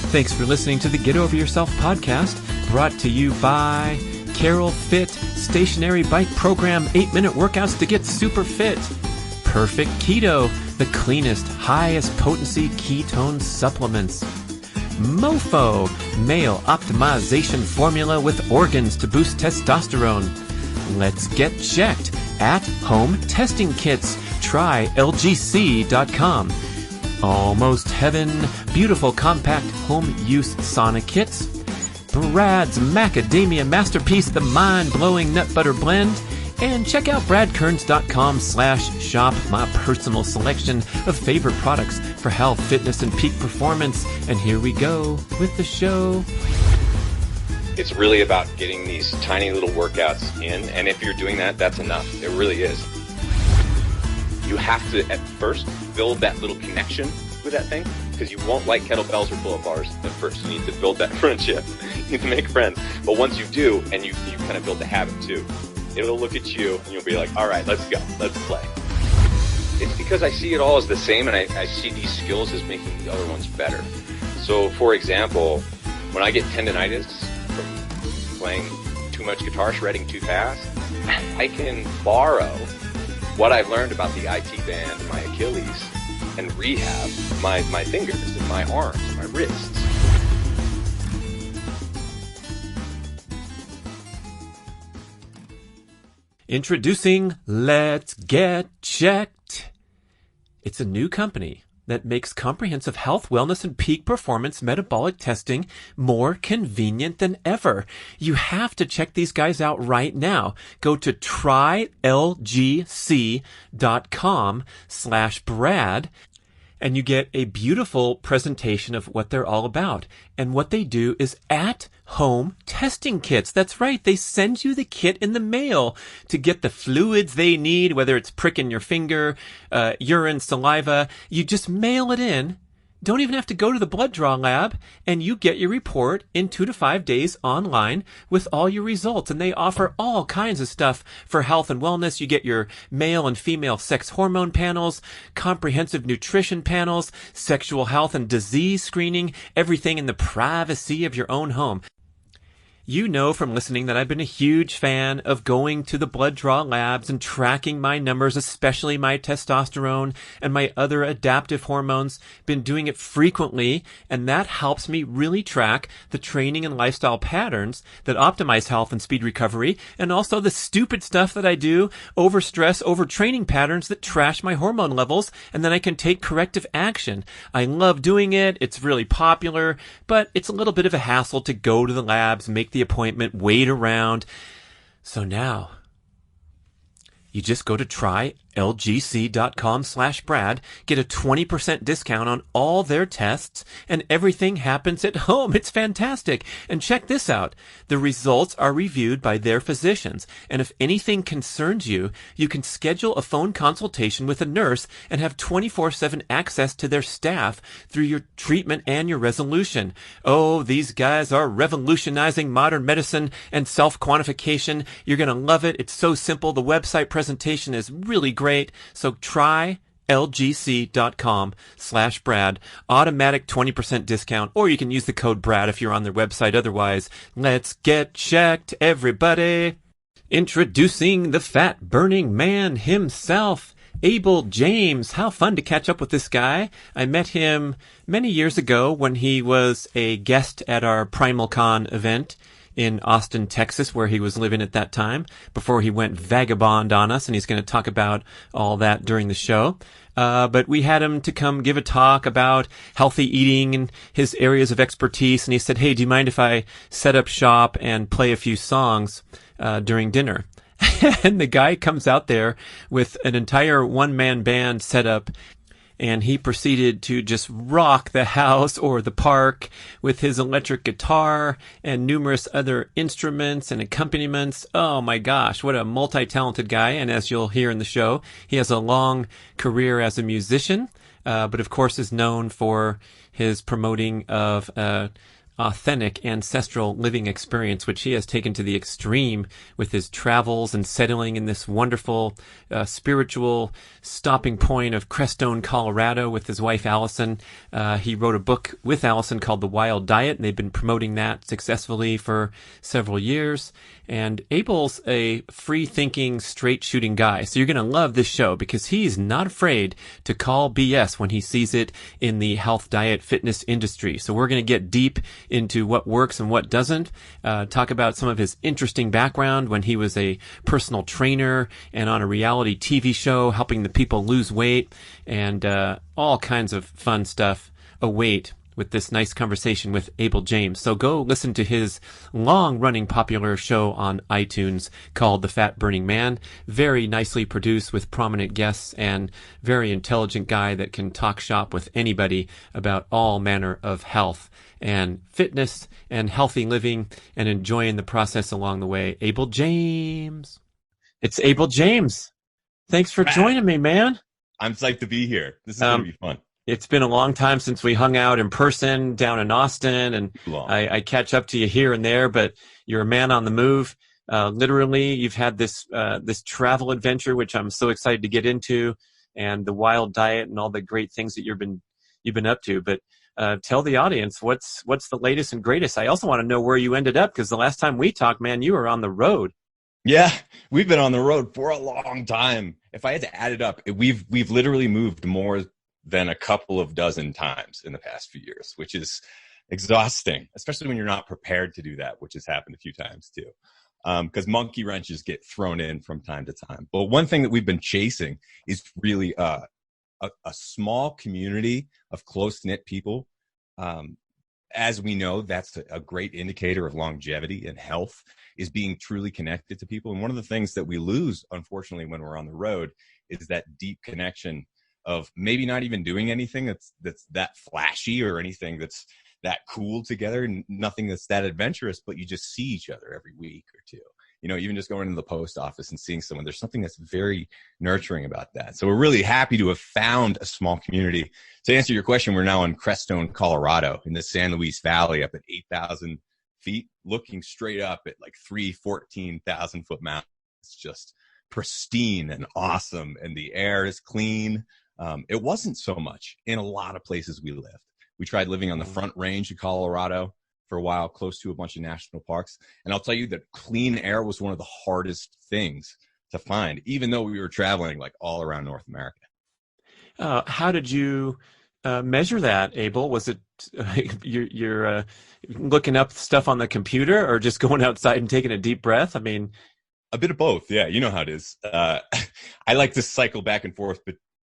Thanks for listening to the Get Over Yourself podcast, brought to you by Carol Fit Stationary Bike Program, 8-minute workouts to get super fit. Perfect Keto, the cleanest, highest potency ketone supplements. Mofo, male optimization formula with organs to boost testosterone. Let's get checked. At-home testing kits. Try lgc.com. Almost Heaven, beautiful compact home use sauna kits. B.rad's macadamia masterpiece, the mind-blowing nut butter blend. And check out bradkearns.com/shop, my personal selection of favorite products for health, fitness, and peak performance. And here we go with the show. It's really about getting these tiny little workouts in, and if you're doing that, that's enough. It really is. You have to, at first, build that little connection with that thing, because you won't like kettlebells or pull-up bars at first. You need to build that friendship. You need to make friends. But once you do, and you kind of build the habit too, it'll look at you, and you'll be like, all right, let's go. Let's play. It's because I see it all as the same, and I see these skills as making the other ones better. So, for example, when I get tendonitis from playing too much guitar, shredding too fast, I can borrow what I've learned about the IT band, my Achilles, and rehab my fingers and my arms and my wrists. Introducing Let's Get Checked. It's a new company that makes comprehensive health, wellness, and peak performance metabolic testing more convenient than ever. You have to check these guys out right now. Go to trylgc.com/Brad, and you get a beautiful presentation of what they're all about. And what they do is at-home testing kits. That's right. They send you the kit in the mail to get the fluids they need, whether it's pricking your finger, urine, saliva. You just mail it in. Don't even have to go to the blood draw lab, and you get your report in 2 to 5 days online with all your results. And they offer all kinds of stuff for health and wellness. You get your male and female sex hormone panels, comprehensive nutrition panels, sexual health and disease screening, everything in the privacy of your own home. You know from listening that I've been a huge fan of going to the blood draw labs and tracking my numbers, especially my testosterone and my other adaptive hormones. Been doing it frequently, and that helps me really track the training and lifestyle patterns that optimize health and speed recovery, and also the stupid stuff that I do, overstress, overtraining patterns that trash my hormone levels, and then I can take corrective action. I love doing it. It's really popular, but it's a little bit of a hassle to go to the labs, make the appointment, wait around. So now you just go to trylgc.com/Brad, get a 20% discount on all their tests, and everything happens at home. It's fantastic. And check this out. The results are reviewed by their physicians. And if anything concerns you, you can schedule a phone consultation with a nurse and have 24/7 access to their staff through your treatment and your resolution. Oh, these guys are revolutionizing modern medicine and self-quantification. You're going to love it. It's so simple. The website presentation is really great. So try lgc.com/Brad, automatic 20% discount, or you can use the code Brad if you're on their website. Otherwise, let's get checked, everybody. Introducing the fat-burning man himself, Abel James. How fun to catch up with this guy. I met him many years ago when he was a guest at our PrimalCon event in Austin, Texas, where he was living at that time, before he went vagabond on us, and he's going to talk about all that during the show. But we had him to come give a talk about healthy eating and his areas of expertise, and he said, hey, do you mind if I set up shop and play a few songs during dinner? And the guy comes out there with an entire one-man band set up, and he proceeded to just rock the house or the park with his electric guitar and numerous other instruments and accompaniments. Oh my gosh, what a multi-talented guy. And as you'll hear in the show, he has a long career as a musician, but of course is known for his promoting of authentic ancestral living experience, which he has taken to the extreme with his travels and settling in this wonderful spiritual stopping point of Crestone, Colorado with his wife, Allison. He wrote a book with Allison called The Wild Diet, and they've been promoting that successfully for several years. And Abel's a free-thinking, straight-shooting guy, so you're going to love this show because he's not afraid to call BS when he sees it in the health, diet, fitness industry. So we're going to get deep into what works and what doesn't, talk about some of his interesting background when he was a personal trainer and on a reality TV show helping the people lose weight, and all kinds of fun stuff await with this nice conversation with Abel James. So go listen to his long-running popular show on iTunes called The Fat Burning Man. Very nicely produced with prominent guests and very intelligent guy that can talk shop with anybody about all manner of health and fitness and healthy living and enjoying the process along the way. Abel James. It's Abel James. Thanks for joining me, man. I'm psyched to be here. This is going to be fun. It's been a long time since we hung out in person down in Austin, and I catch up to you here and there, but you're a man on the move. Literally, you've had this travel adventure, which I'm so excited to get into, and the wild diet and all the great things that you've been up to. But tell the audience what's the latest and greatest. I also want to know where you ended up, because the last time we talked, man, you were on the road. Yeah, we've been on the road for a long time. If I had to add it up, we've literally moved more than a couple of dozen times in the past few years, which is exhausting, especially when you're not prepared to do that, which has happened a few times too. Because monkey wrenches get thrown in from time to time. But one thing that we've been chasing is really a small community of close-knit people. As we know, that's a great indicator of longevity and health, is being truly connected to people. And one of the things that we lose, unfortunately, when we're on the road is that deep connection of maybe not even doing anything that's that flashy or anything that's that cool together, nothing that's that adventurous, but you just see each other every week or two. You know, even just going to the post office and seeing someone, there's something that's very nurturing about that. So we're really happy to have found a small community. To answer your question, we're now in Crestone, Colorado, in the San Luis Valley up at 8,000 feet, looking straight up at like 14,000-foot mountains. It's just pristine and awesome, and the air is clean. It wasn't so much in a lot of places we lived. We tried living on the Front Range of Colorado for a while, close to a bunch of national parks. And I'll tell you that clean air was one of the hardest things to find, even though we were traveling like all around North America. How did you measure that, Abel? Was it you're looking up stuff on the computer, or just going outside and taking a deep breath? I mean, a bit of both. Yeah, you know how it is. I like to cycle back and forth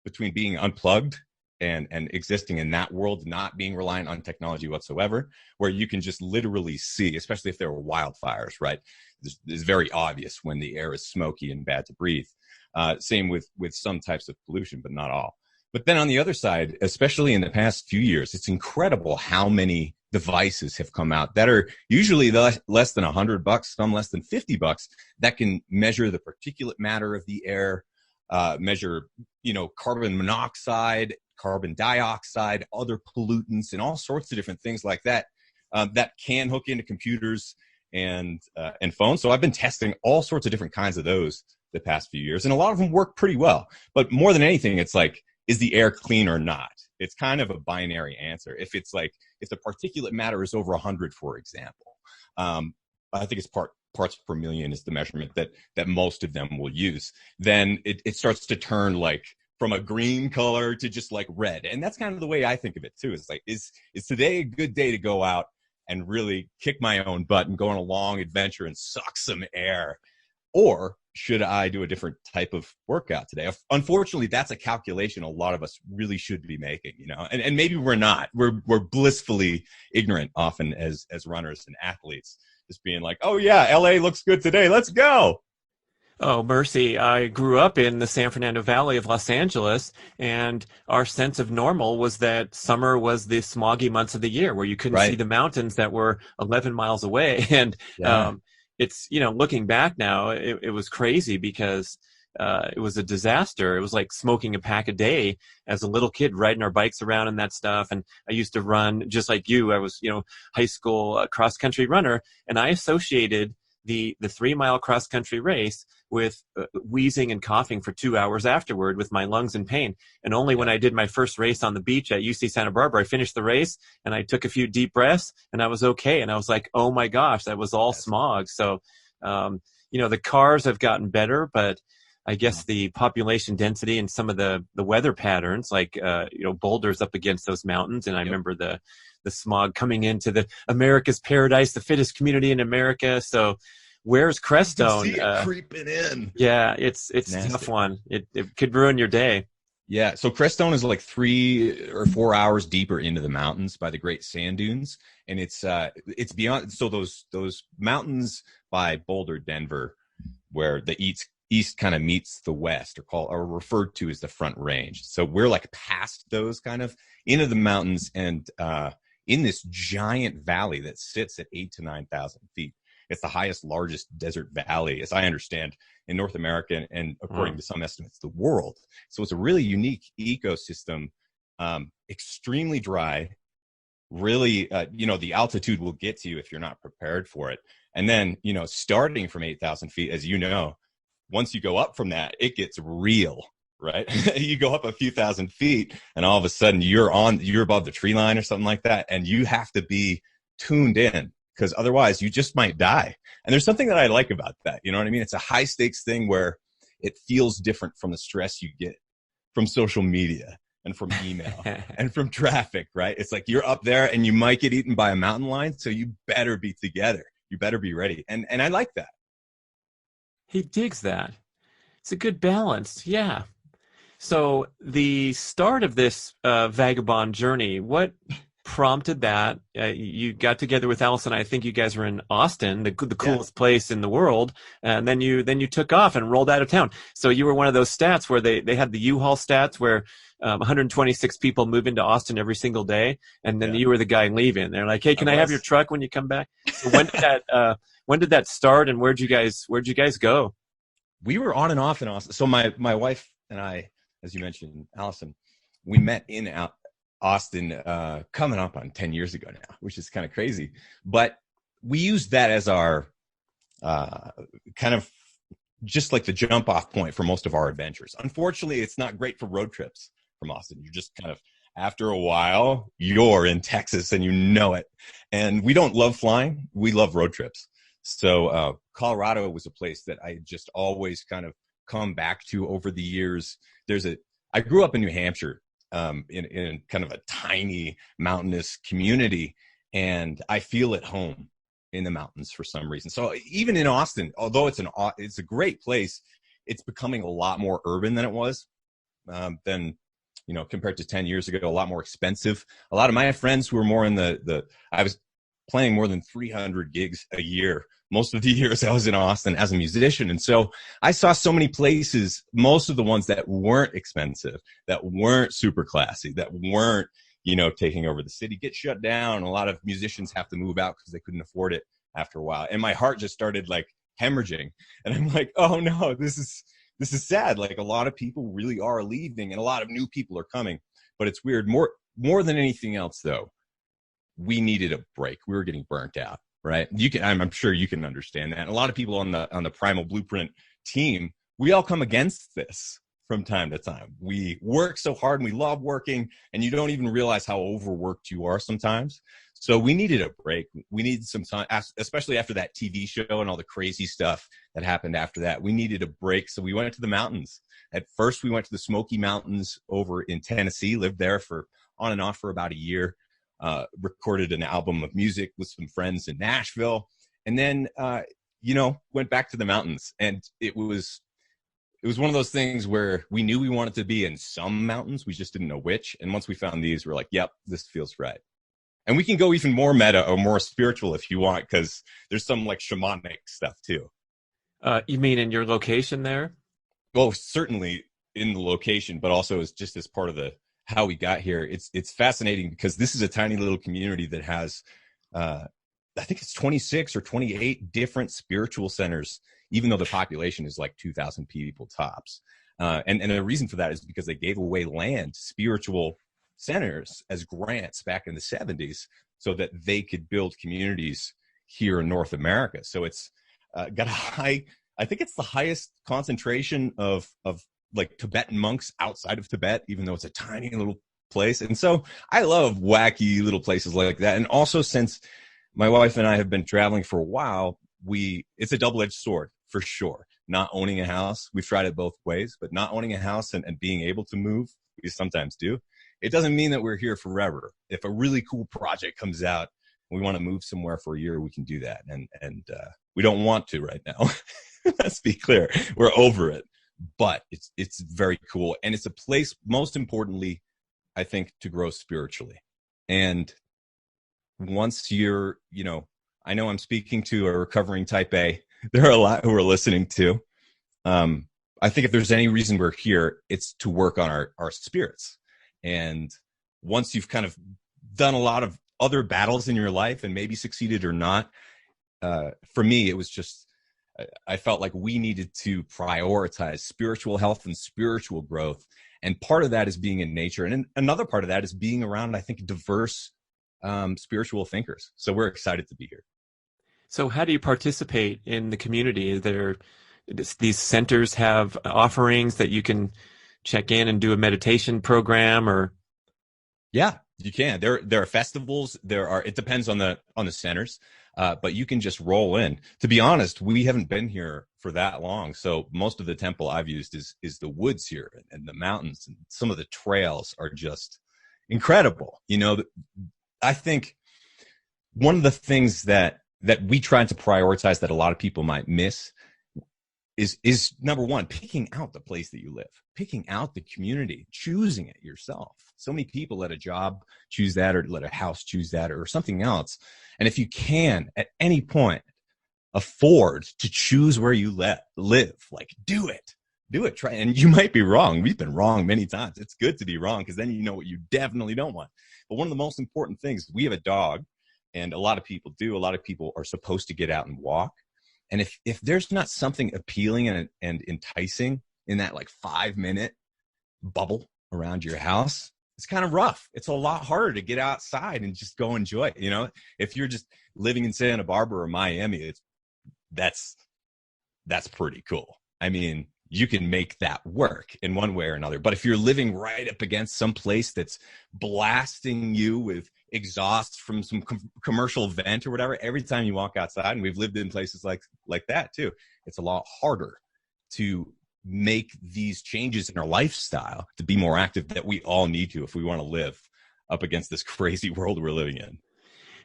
between being unplugged and existing in that world, not being reliant on technology whatsoever, where you can just literally see, especially if there were wildfires, right? It's very obvious when the air is smoky and bad to breathe. Same with some types of pollution, but not all. But then on the other side, especially in the past few years, it's incredible how many devices have come out that are usually less than $100, some less than $50, that can measure the particulate matter of the air, measure, carbon monoxide, carbon dioxide, other pollutants, and all sorts of different things like that, that can hook into computers and phones. So I've been testing all sorts of different kinds of those the past few years, and a lot of them work pretty well. But more than anything, it's like, is the air clean or not? It's kind of a binary answer. If the particulate matter is over 100, for example, I think it's parts per million is the measurement that most of them will use, then it starts to turn like from a green color to just like red. And that's kind of the way I think of it too. It's like, is today a good day to go out and really kick my own butt and go on a long adventure and suck some air? Or should I do a different type of workout today? Unfortunately, that's a calculation a lot of us really should be making, and maybe we're not. We're blissfully ignorant often as runners and athletes, just being like, oh yeah, LA looks good today, let's go. Oh, mercy. I grew up in the San Fernando Valley of Los Angeles, and our sense of normal was that summer was the smoggy months of the year where you couldn't see the mountains that were 11 miles away. And it's, looking back now, it was crazy because it was a disaster. It was like smoking a pack a day as a little kid, riding our bikes around and that stuff. And I used to run just like you. I was, high school cross country runner, and I associated the 3 mile cross country race with wheezing and coughing for 2 hours afterward with my lungs in pain. And only when I did my first race on the beach at UC Santa Barbara, I finished the race and I took a few deep breaths and I was okay. And I was like, oh my gosh, that was all smog. So, the cars have gotten better, but I guess the population density and some of the weather patterns, like, boulders up against those mountains. And I remember the smog coming into the America's paradise, the fittest community in America. So where's Crestone? You can see it creeping in. Yeah, it's a tough one. It could ruin your day. Yeah. So Crestone is like 3 or 4 hours deeper into the mountains by the Great Sand Dunes. And it's beyond. So those mountains by Boulder, Denver, where the east kind of meets the west, are referred to as the Front Range. So we're like past those kind of into the mountains and in this giant valley that sits at 8,000 to 9,000 feet. It's the highest, largest desert valley, as I understand, in North America and according to some estimates, the world. So it's a really unique ecosystem, extremely dry. Really, the altitude will get to you if you're not prepared for it. And then, starting from 8,000 feet, as you know, once you go up from that, it gets real, right? You go up a few thousand feet and all of a sudden you're above the tree line or something like that. And you have to be tuned in because otherwise you just might die. And there's something that I like about that. You know what I mean? It's a high stakes thing where it feels different from the stress you get from social media and from email and from traffic, right? It's like you're up there and you might get eaten by a mountain lion. So you better be together. You better be ready. And I like that. He digs that. It's a good balance. Yeah. So the start of this vagabond journey, what prompted that? You got together with Allison. I think you guys were in Austin, the coolest place in the world. And then you took off and rolled out of town. So you were one of those stats where they had the U-Haul stats where 126 people move into Austin every single day. And then you were the guy leaving. They're like, hey, can I have your truck when you come back? So when did that start and where'd you guys go? We were on and off in Austin. So my wife and I, as you mentioned, Allison, we met in Austin coming up on 10 years ago now, which is kind of crazy. But we used that as our kind of just like the jump off point for most of our adventures. Unfortunately, it's not great for road trips from Austin. You're just kind of, after a while, you're in Texas and you know it. And we don't love flying. We love road trips. So Colorado was a place that I just always kind of come back to over the years. I grew up in New Hampshire in kind of a tiny mountainous community, and I feel at home in the mountains for some reason. So even in Austin, although it's a great place, it's becoming a lot more urban than it was than compared to 10 years ago, a lot more expensive. A lot of my friends who were more in I was playing more than 300 gigs a year. Most of the years I was in Austin as a musician. And so I saw so many places, most of the ones that weren't expensive, that weren't super classy, that weren't, taking over the city, get shut down. A lot of musicians have to move out because they couldn't afford it after a while. And my heart just started like hemorrhaging. And I'm like, oh no, this is sad. Like a lot of people really are leaving and a lot of new people are coming, but it's weird. More than anything else though, we needed a break. We were getting burnt out, right? I'm sure you can understand that. And a lot of people on the Primal Blueprint team, we all come against this from time to time. We work so hard and we love working, and you don't even realize how overworked you are sometimes. So we needed a break. We needed some time, especially after that TV show and all the crazy stuff that happened after that. We needed a break. So we went to the mountains. At first, we went to the Smoky Mountains over in Tennessee, lived there on and off for about a year. Recorded an album of music with some friends in Nashville, and then went back to the mountains. And it was one of those things where we knew we wanted to be in some mountains, we just didn't know which. And once we found these, we're like, yep, this feels right. And we can go even more meta or more spiritual if you want, because there's some like shamanic stuff too. You mean in your location there? Well, certainly in the location, but also as part of how we got here. It's fascinating because this is a tiny little community that has I think it's 26 or 28 different spiritual centers, even though the population is like 2,000 people tops. And the reason for that is because they gave away land to spiritual centers as grants back in the 70s so that they could build communities here in North America. So it's got a high, I think it's the highest concentration of like Tibetan monks outside of Tibet, even though it's a tiny little place. And so I love wacky little places like that. And also, since my wife and I have been traveling for a while, it's a double-edged sword for sure. Not owning a house, we've tried it both ways, but not owning a house and being able to move, we sometimes do. It doesn't mean that we're here forever. If a really cool project comes out, we want to move somewhere for a year, we can do that. And we don't want to right now. Let's be clear. We're over it. But it's very cool. And it's a place, most importantly, I think, to grow spiritually. And once you're, I know I'm speaking to a recovering type A. There are a lot who are listening to. I think if there's any reason we're here, it's to work on our spirits. And once you've kind of done a lot of other battles in your life and maybe succeeded or not, for me, it was just, I felt like we needed to prioritize spiritual health and spiritual growth. And part of that is being in nature. And another part of that is being around, I think, diverse spiritual thinkers. So we're excited to be here. So how do you participate in the community? These centers have offerings that you can check in and do a meditation program, or? Yeah, you can. There are festivals. It depends on the centers, but you can just roll in. To be honest, we haven't been here for that long. So most of the temple I've used is the woods here and the mountains, and some of the trails are just incredible. I think one of the things that we try to prioritize that a lot of people might miss is number one, picking out the place that you live, picking out the community, choosing it yourself. So many people let a job choose that, or let a house choose that, or something else. And if you can, at any point, afford to choose where you live, like do it. Try. And you might be wrong. We've been wrong many times. It's good to be wrong, because then you know what you definitely don't want. But one of the most important things, we have a dog, and a lot of people do. A lot of people are supposed to get out and walk. And if there's not something appealing and enticing in that like 5-minute bubble around your house, it's kind of rough. It's a lot harder to get outside and just go enjoy it. If you're just living in Santa Barbara or Miami, that's pretty cool. I mean, you can make that work in one way or another. But if you're living right up against some place that's blasting you with exhaust from some commercial vent or whatever, every time you walk outside, and we've lived in places like that too, it's a lot harder to make these changes in our lifestyle to be more active that we all need to if we want to live up against this crazy world we're living in.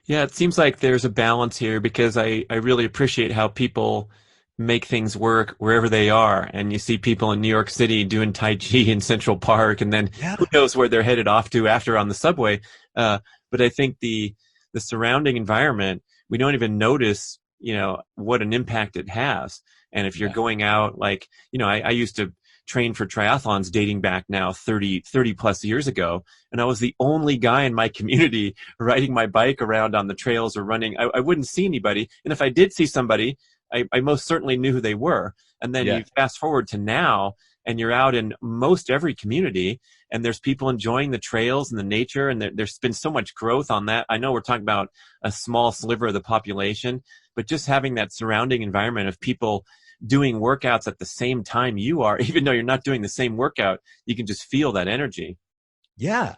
Yeah, it seems like there's a balance here, because I really appreciate how people make things work wherever they are. And you see people in New York City doing Tai Chi in Central Park, and then who knows where they're headed off to after on the subway. But I think the surrounding environment, we don't even notice, what an impact it has. And if you're going out, like, I used to train for triathlons dating back now 30 plus years ago. And I was the only guy in my community riding my bike around on the trails or running. I wouldn't see anybody. And if I did see somebody, I most certainly knew who they were. And then you fast forward to now, and you're out in most every community, and there's people enjoying the trails and the nature, and there's been so much growth on that. I know we're talking about a small sliver of the population, but just having that surrounding environment of people doing workouts at the same time you are, even though you're not doing the same workout, you can just feel that energy. Yeah,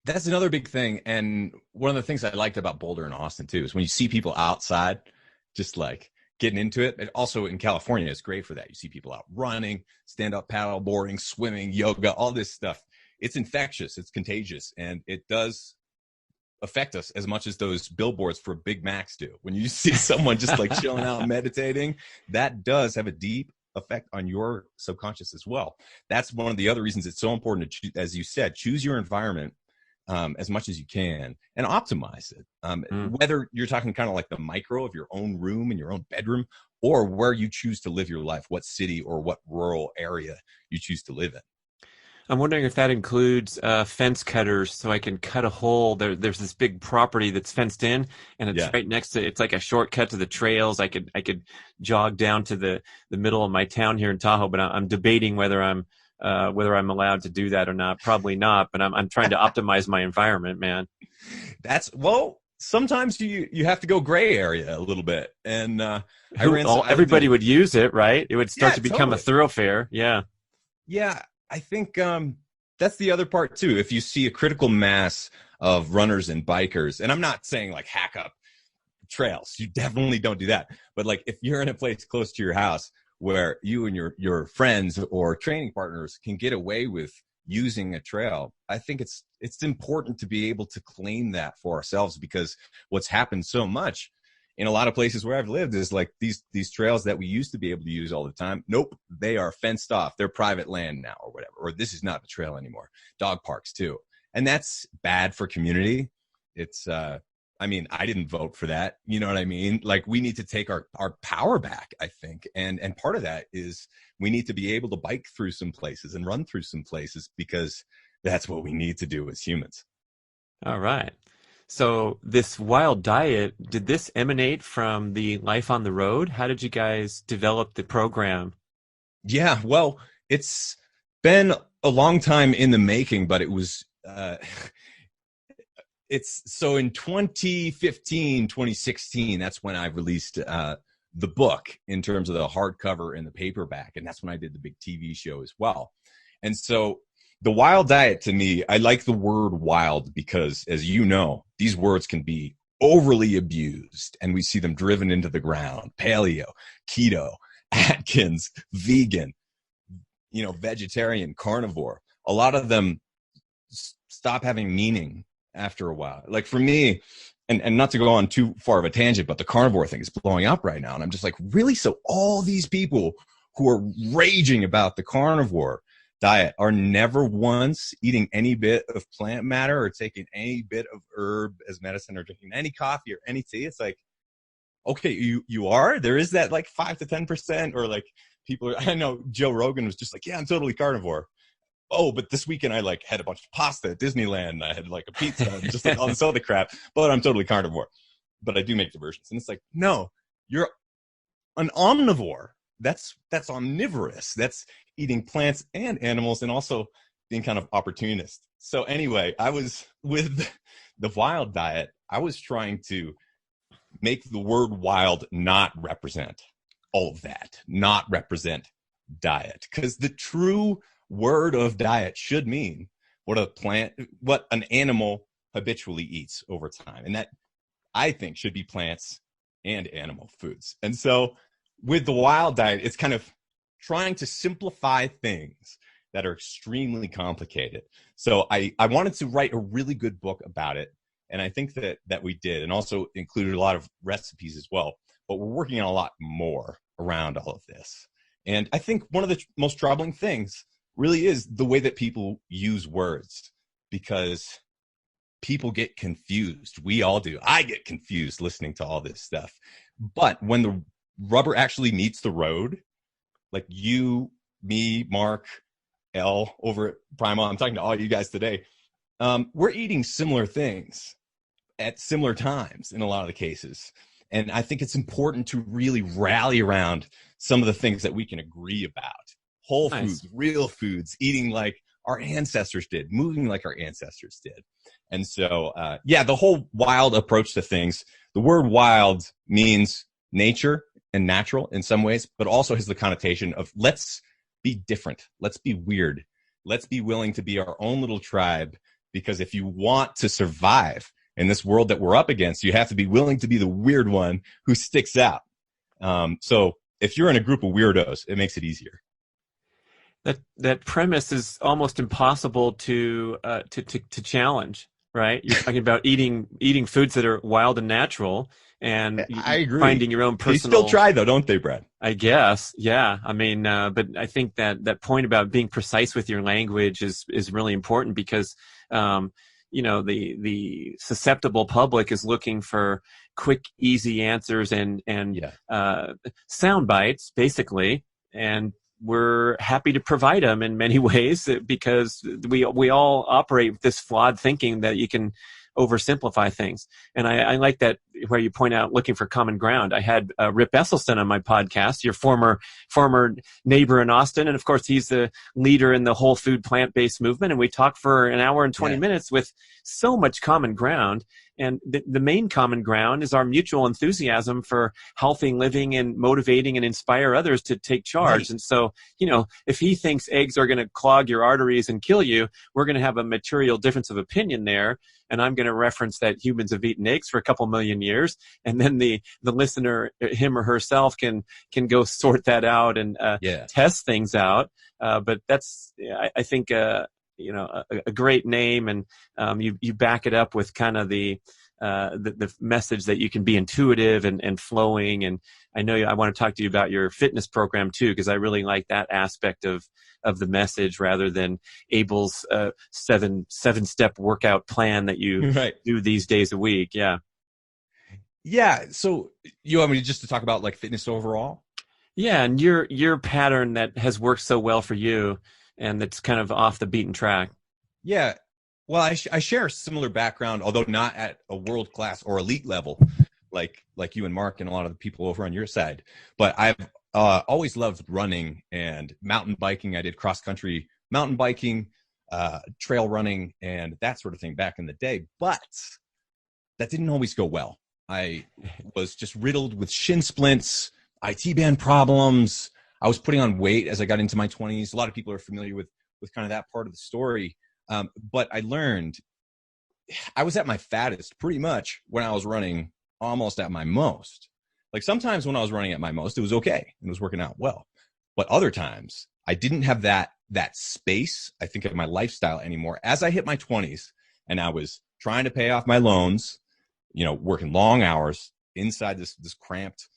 that's another big thing. And one of the things I liked about Boulder and Austin too is when you see people outside, just like getting into it. And also in California, it's great for that. You see people out running, stand-up paddle boarding, swimming, yoga, all this stuff. It's infectious, it's contagious, and it does affect us as much as those billboards for Big Macs do. When you see someone just like chilling out, meditating, that does have a deep effect on your subconscious as well. That's one of the other reasons it's so important to, as you said, choose your environment as much as you can and optimize it. Whether you're talking kind of like the micro of your own room and your own bedroom, or where you choose to live your life, what city or what rural area you choose to live in. I'm wondering if that includes fence cutters, so I can cut a hole. There's this big property that's fenced in, and it's Yeah. right next to. It's like a shortcut to the trails. I could jog down to the middle of my town here in Tahoe, but I'm debating whether I'm allowed to do that or not. Probably not, but I'm trying to optimize my environment, man. That's well. Sometimes you have to go gray area a little bit, and I ran. I lived Everybody in. would use it, right? It would start Yeah, to become a totally. thoroughfare. Yeah. Yeah, I think that's the other part too. If you see a critical mass of runners and bikers, and I'm not saying like hack up trails, you definitely don't do that. But like if you're in a place close to your house where you and your friends or training partners can get away with using a trail, I think it's important to be able to claim that for ourselves, because what's happened so much in a lot of places where I've lived is like these trails that we used to be able to use all the time. Nope, they are fenced off. They're private land now or whatever, or this is not a trail anymore. Dog parks too. And that's bad for community. It's, I mean, I didn't vote for that. You know what I mean? Like we need to take our power back, I think. And part of that is we need to be able to bike through some places and run through some places, because that's what we need to do as humans. All right. So this wild diet, did this emanate from the Life on the Road? How did you guys develop the program? Yeah, well, it's been a long time in the making, but it was it's so in 2015, 2016, that's when I released the book in terms of the hardcover and the paperback, and that's when I did the big TV show as well. And so the wild diet, to me, I like the word wild because, as you know, these words can be overly abused and we see them driven into the ground. Paleo, keto, Atkins, vegan, vegetarian, carnivore. A lot of them stop having meaning after a while. Like for me, and not to go on too far of a tangent, but the carnivore thing is blowing up right now. And I'm just like, really? So all these people who are raging about the carnivore diet are never once eating any bit of plant matter or taking any bit of herb as medicine or drinking any coffee or any tea. It's like, okay, you are? There is that like 5 to 10%, or like I know Joe Rogan was just like, yeah, I'm totally carnivore. Oh, but this weekend I like had a bunch of pasta at Disneyland. I had like a pizza and just like all this other crap, but I'm totally carnivore. But I do make diversions. And it's like, no, you're an omnivore. That's omnivorous. That's eating plants and animals and also being kind of opportunist. So anyway, I was with the wild diet. I was trying to make the word wild not represent all of that, not represent diet. Because the true word of diet should mean what an animal habitually eats over time. And that, I think, should be plants and animal foods. And so with the wild diet, it's kind of trying to simplify things that are extremely complicated. So I wanted to write a really good book about it. And I think that we did, and also included a lot of recipes as well. But we're working on a lot more around all of this. And I think one of the most troubling things really is the way that people use words, because people get confused. We all do. I get confused listening to all this stuff. But when the rubber actually meets the road, like you, me, Mark, L over at Primal, I'm talking to all you guys today, we're eating similar things at similar times in a lot of the cases. And I think it's important to really rally around some of the things that we can agree about. Whole Nice. foods, real foods, eating like our ancestors did, moving like our ancestors did. And so, the whole wild approach to things, the word wild means nature and natural in some ways, but also has the connotation of let's be different. Let's be weird. Let's be willing to be our own little tribe, because if you want to survive in this world that we're up against, you have to be willing to be the weird one who sticks out. So if you're in a group of weirdos, it makes it easier. That premise is almost impossible to challenge, right? You're talking about eating foods that are wild and natural, and I agree. finding your own They still personal. try though, don't they, Brad? I guess, yeah. I mean, but I think that point about being precise with your language is really important, because the susceptible public is looking for quick, easy answers and Yeah. sound bites, basically. And we're happy to provide them in many ways, because we all operate with this flawed thinking that you can oversimplify things. And I like that where you point out looking for common ground. I had Rip Esselstyn on my podcast, your former neighbor in Austin. And of course, he's the leader in the whole food plant-based movement. And we talked for an hour and 20 minutes with so much common ground. And the main common ground is our mutual enthusiasm for healthy living and motivating and inspire others to take charge. Right. And so, if he thinks eggs are going to clog your arteries and kill you, we're going to have a material difference of opinion there. And I'm going to reference that humans have eaten eggs for a couple million years. And then the listener, him or herself, can go sort that out and test things out. But that's, I think, a great name, and you back it up with kind of the message that you can be intuitive and flowing. And I know I want to talk to you about your fitness program too, because I really like that aspect of the message rather than Abel's seven-step workout plan that you do these days a week. Yeah. Yeah. So you want me just to talk about like fitness overall? Yeah. And your pattern that has worked so well for you, and that's kind of off the beaten track. Yeah. Well, I share a similar background, although not at a world-class or elite level, like you and Mark and a lot of the people over on your side. But I've always loved running and mountain biking. I did cross-country mountain biking, trail running, and that sort of thing back in the day. But that didn't always go well. I was just riddled with shin splints, IT band problems. I was putting on weight as I got into my 20s. A lot of people are familiar with kind of that part of the story. But I learned I was at my fattest pretty much when I was running almost at my most. Like sometimes when I was running at my most, it was okay. It was working out well. But other times I didn't have that space, I think, of my lifestyle anymore. As I hit my 20s and I was trying to pay off my loans, working long hours inside this cramped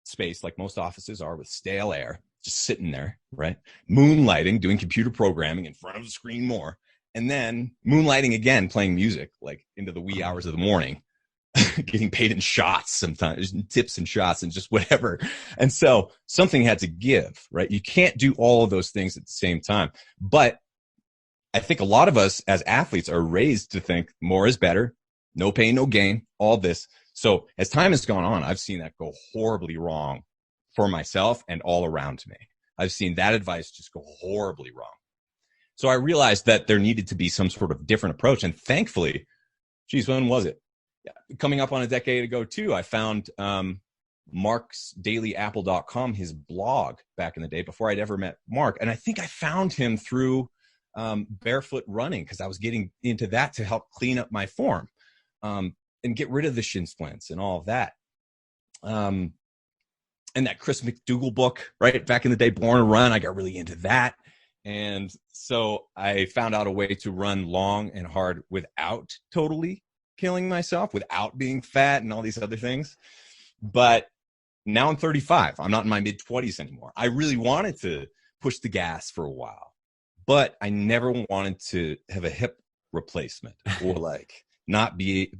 space like most offices are with stale air, just sitting there, right? Moonlighting, doing computer programming in front of the screen more. And then moonlighting again, playing music like into the wee hours of the morning, getting paid in shots sometimes, tips and shots and just whatever. And so something had to give, right? You can't do all of those things at the same time. But I think a lot of us as athletes are raised to think more is better, no pain, no gain, all this. So as time has gone on, I've seen that go horribly wrong for myself and all around me. I've seen that advice just go horribly wrong. So I realized that there needed to be some sort of different approach. And thankfully, when was it? Coming up on a decade ago too, I found marksdailyapple.com, his blog back in the day before I'd ever met Mark. And I think I found him through barefoot running, because I was getting into that to help clean up my form and get rid of the shin splints and all of that. And that Chris McDougall book, right? Back in the day, Born to Run, I got really into that. And so I found out a way to run long and hard without totally killing myself, without being fat and all these other things. But now I'm 35. I'm not in my mid-20s anymore. I really wanted to push the gas for a while, but I never wanted to have a hip replacement or like not be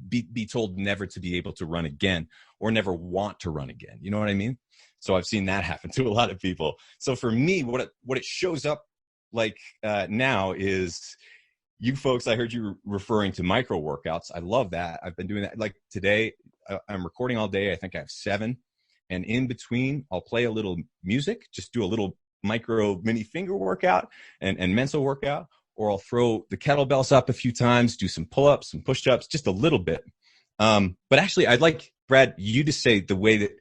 told never to be able to run again or never want to run again. You know what I mean? So I've seen that happen to a lot of people. So for me, what it shows up like now is you folks, I heard you referring to micro workouts. I love that. I've been doing that. Like today, I'm recording all day. I think I have 7. And in between, I'll play a little music, just do a little micro mini finger workout and mental workout, or I'll throw the kettlebells up a few times, do some pull-ups, some push-ups, just a little bit. But actually, I'd like, Brad, you to say the way that,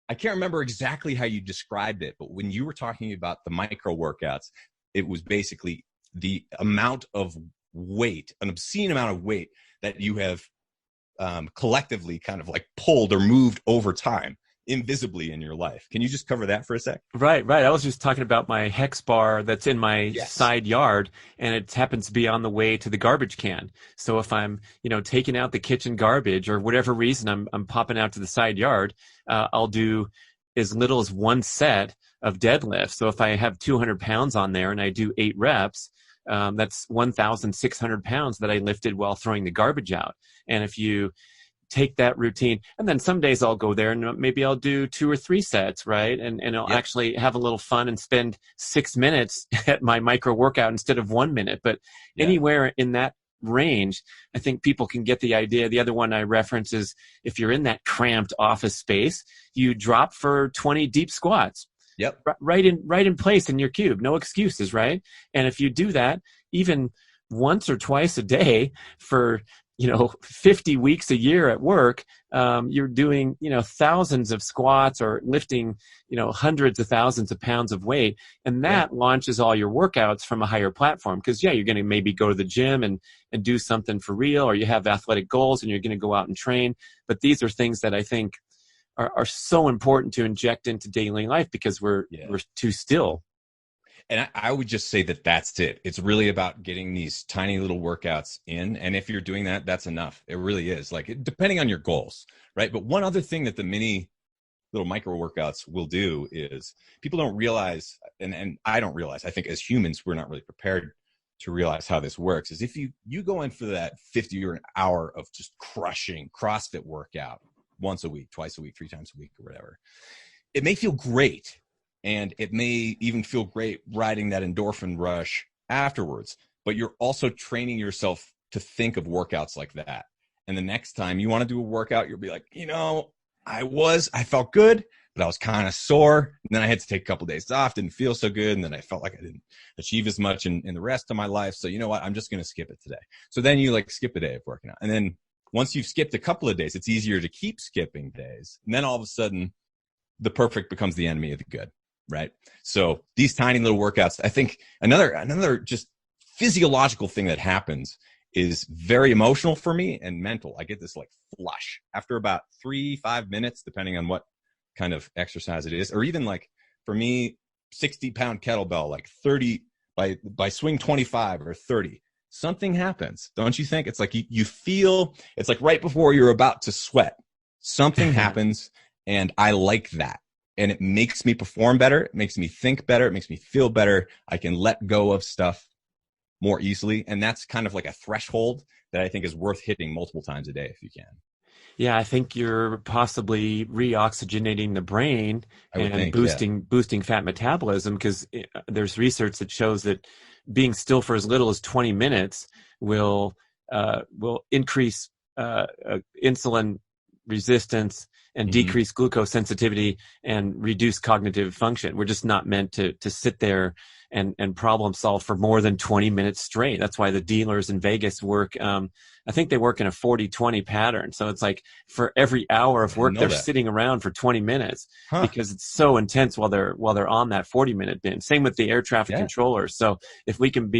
I can't remember exactly how you described it, but when you were talking about the micro workouts, it was basically the amount of weight, an obscene amount of weight that you have collectively kind of like pulled or moved over time invisibly in your life. Can you just cover that for a sec? Right. I was just talking about my hex bar that's in my side yard, and it happens to be on the way to the garbage can. So if I'm, taking out the kitchen garbage or whatever reason I'm popping out to the side yard, I'll do as little as 1 set of deadlift. So if I have 200 pounds on there and I do 8 reps, that's 1,600 pounds that I lifted while throwing the garbage out. And if you take that routine. And then some days I'll go there and maybe I'll do 2 or 3 sets, right? And I'll actually have a little fun and spend 6 minutes at my micro workout instead of 1 minute. But anywhere in that range, I think people can get the idea. The other one I reference is if you're in that cramped office space, you drop for 20 deep squats. Yep. Right in place in your cube. No excuses, right? And if you do that even once or twice a day for 50 weeks a year at work, you're doing thousands of squats or lifting hundreds of thousands of pounds of weight, and that launches all your workouts from a higher platform. Because you're going to maybe go to the gym and do something for real, or you have athletic goals and you're going to go out and train. But these are things that I think are so important to inject into daily life because we're too still. And I would just say that that's it. It's really about getting these tiny little workouts in. And if you're doing that, that's enough. It really is, depending on your goals, right? But one other thing that the mini little micro workouts will do is people don't realize, and I don't realize, I think as humans, we're not really prepared to realize how this works, is if you go in for that 50 or an hour of just crushing CrossFit workout once a week, twice a week, 3 times a week, or whatever, it may feel great. And it may even feel great riding that endorphin rush afterwards, but you're also training yourself to think of workouts like that. And the next time you want to do a workout, you'll be like, I felt good, but I was kind of sore. And then I had to take a couple of days off, didn't feel so good. And then I felt like I didn't achieve as much in the rest of my life. So you know what? I'm just going to skip it today. So then you skip a day of working out. And then once you've skipped a couple of days, it's easier to keep skipping days. And then all of a sudden, the perfect becomes the enemy of the good. Right. So these tiny little workouts, I think another just physiological thing that happens is very emotional for me and mental. I get this flush after about 3-5 minutes, depending on what kind of exercise it is, or even for me, 60-pound kettlebell, 30 by swing 25 or 30, something happens. Don't you think? It's you feel, it's right before you're about to sweat, something happens. And I like that. And it makes me perform better. It makes me think better. It makes me feel better. I can let go of stuff more easily. And that's kind of a threshold that I think is worth hitting multiple times a day if you can. Yeah, I think you're possibly reoxygenating the brain and boosting fat metabolism, because there's research that shows that being still for as little as 20 minutes will increase insulin resistance and decrease glucose sensitivity and reduce cognitive function. We're just not meant to sit there and problem solve for more than 20 minutes straight. That's why the dealers in Vegas work, I think they work in a 40-20 pattern. So it's for every hour of work, they're sitting around for 20 minutes because it's so intense while they're on that 40-minute binge. Same with the air traffic controllers. So if we can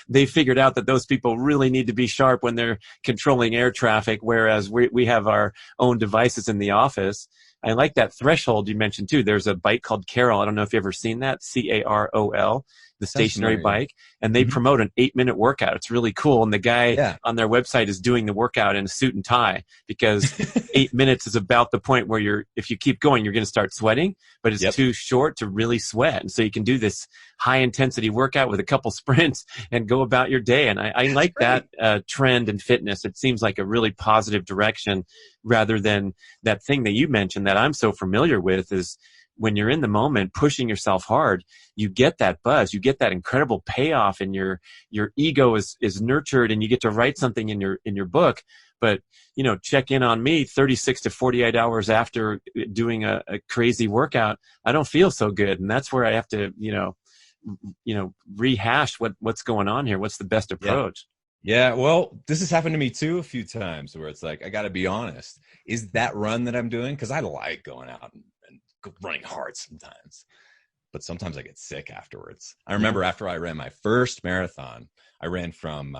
they figured out that those people really need to be sharp when they're controlling air traffic, whereas we have our own devices in the office. I like that threshold you mentioned too. There's a bike called Carol. I don't know if you've ever seen that. Carol, the stationary bike, and they promote an 8-minute workout. It's really cool. And the guy on their website is doing the workout in a suit and tie because 8 minutes is about the point where if you keep going, you're going to start sweating, but it's too short to really sweat. And so you can do this high intensity workout with a couple sprints and go about your day. And I like that trend in fitness. It seems like a really positive direction rather than that thing that you mentioned that I'm so familiar with is when you're in the moment pushing yourself hard, you get that buzz, you get that incredible payoff, and your ego is nurtured, and you get to write something in your book. But check in on me 36 to 48 hours after doing a crazy workout, I don't feel so good, and that's where I have to rehash what's going on here. What's the best approach? Yeah, well, this has happened to me too a few times where it's I got to be honest. Is that run that I'm doing? Because I like going out and running hard sometimes, but sometimes I get sick afterwards. I remember after I ran my first marathon, I ran from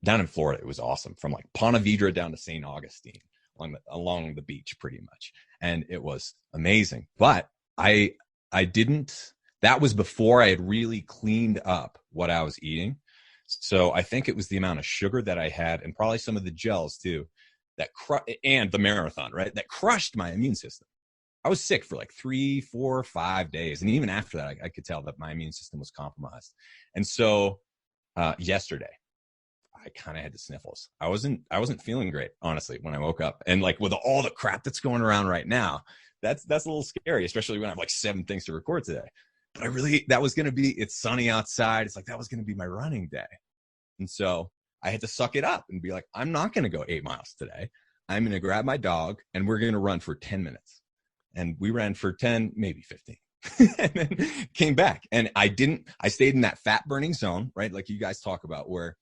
down in Florida. It was awesome, from Ponte Vedra down to St. Augustine along the beach pretty much. And it was amazing. But I didn't, that was before I had really cleaned up what I was eating. So I think it was the amount of sugar that I had and probably some of the gels too, and the marathon, right? That crushed my immune system. I was sick for 3, 4, 5 days. And even after that, I could tell that my immune system was compromised. And so yesterday, I kind of had the sniffles. I wasn't feeling great, honestly, when I woke up. And like with all the crap that's going around right now, that's a little scary, especially when I have like 7 things to record today. But that was going to be, it's sunny outside. It's like, that was going to be my running day. And so I had to suck it up and be like, I'm not going to go 8 miles today. I'm going to grab my dog and we're going to run for 10 minutes. And we ran for 10, maybe 15. And then came back. And I stayed in that fat burning zone, right? Like you guys talk about, where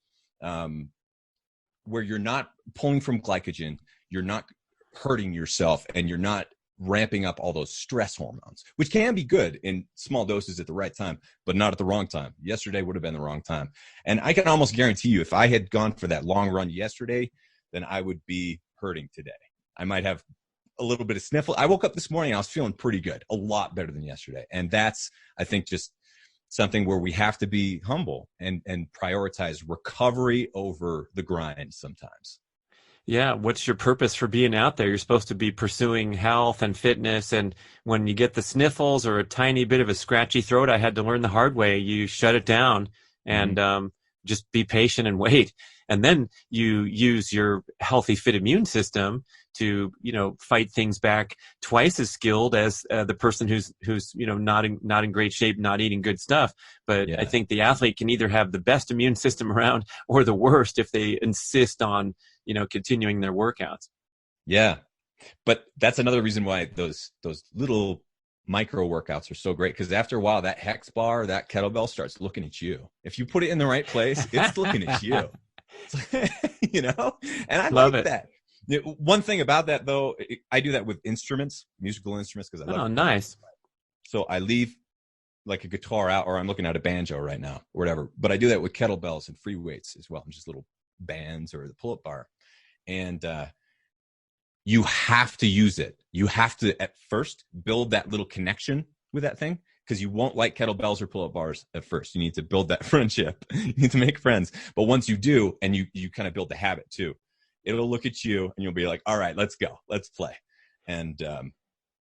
you're not pulling from glycogen, you're not hurting yourself, and you're not ramping up all those stress hormones, which can be good in small doses at the right time, but not at the wrong time. Yesterday would have been the wrong time. And I can almost guarantee you, if I had gone for that long run yesterday, then I would be hurting today. I might have a little bit of sniffle. I woke up this morning, I was feeling pretty good, a lot better than yesterday. And that's, I think, just something where we have to be humble and prioritize recovery over the grind sometimes. Yeah. What's your purpose for being out there? You're supposed to be pursuing health and fitness. And when you get the sniffles or a tiny bit of a scratchy throat, I had to learn the hard way. You shut it down and just be patient and wait. And then you use your healthy, fit immune system to, fight things back twice as skilled as the person who's not in great shape, not eating good stuff. But yeah. I think the athlete can either have the best immune system around or the worst if they insist on, continuing their workouts. Yeah. But that's another reason why those little micro workouts are so great, because after a while, that hex bar, that kettlebell starts looking at you. If you put it in the right place, it's looking at you. And I love like it. that. One thing about that, though, I do that with musical instruments, because I love it. Nice. So I leave like a guitar out, or I'm looking at a banjo right now, or whatever. But I do that with kettlebells and free weights as well, and just little bands or the pull-up bar. And you have to use it. You have to, at first, build that little connection with that thing, because you won't like kettlebells or pull-up bars at first. You need to build that friendship. You need to make friends. But once you do, and you kind of build the habit too, it'll look at you and you'll be like, all right, let's go. Let's play. And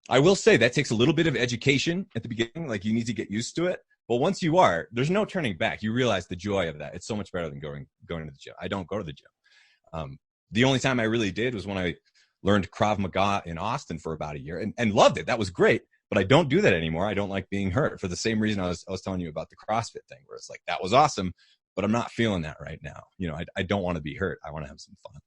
I will say that takes a little bit of education at the beginning. Like, you need to get used to it. But once you are, there's no turning back. You realize the joy of that. It's so much better than going to the gym. I don't go to the gym. The only time I really did was when I learned Krav Maga in Austin for about a year and loved it. That was great. But I don't do that anymore. I don't like being hurt, for the same reason I was telling you about the CrossFit thing, where it's like, that was awesome, but I'm not feeling that right now. I don't want to be hurt. I want to have some fun.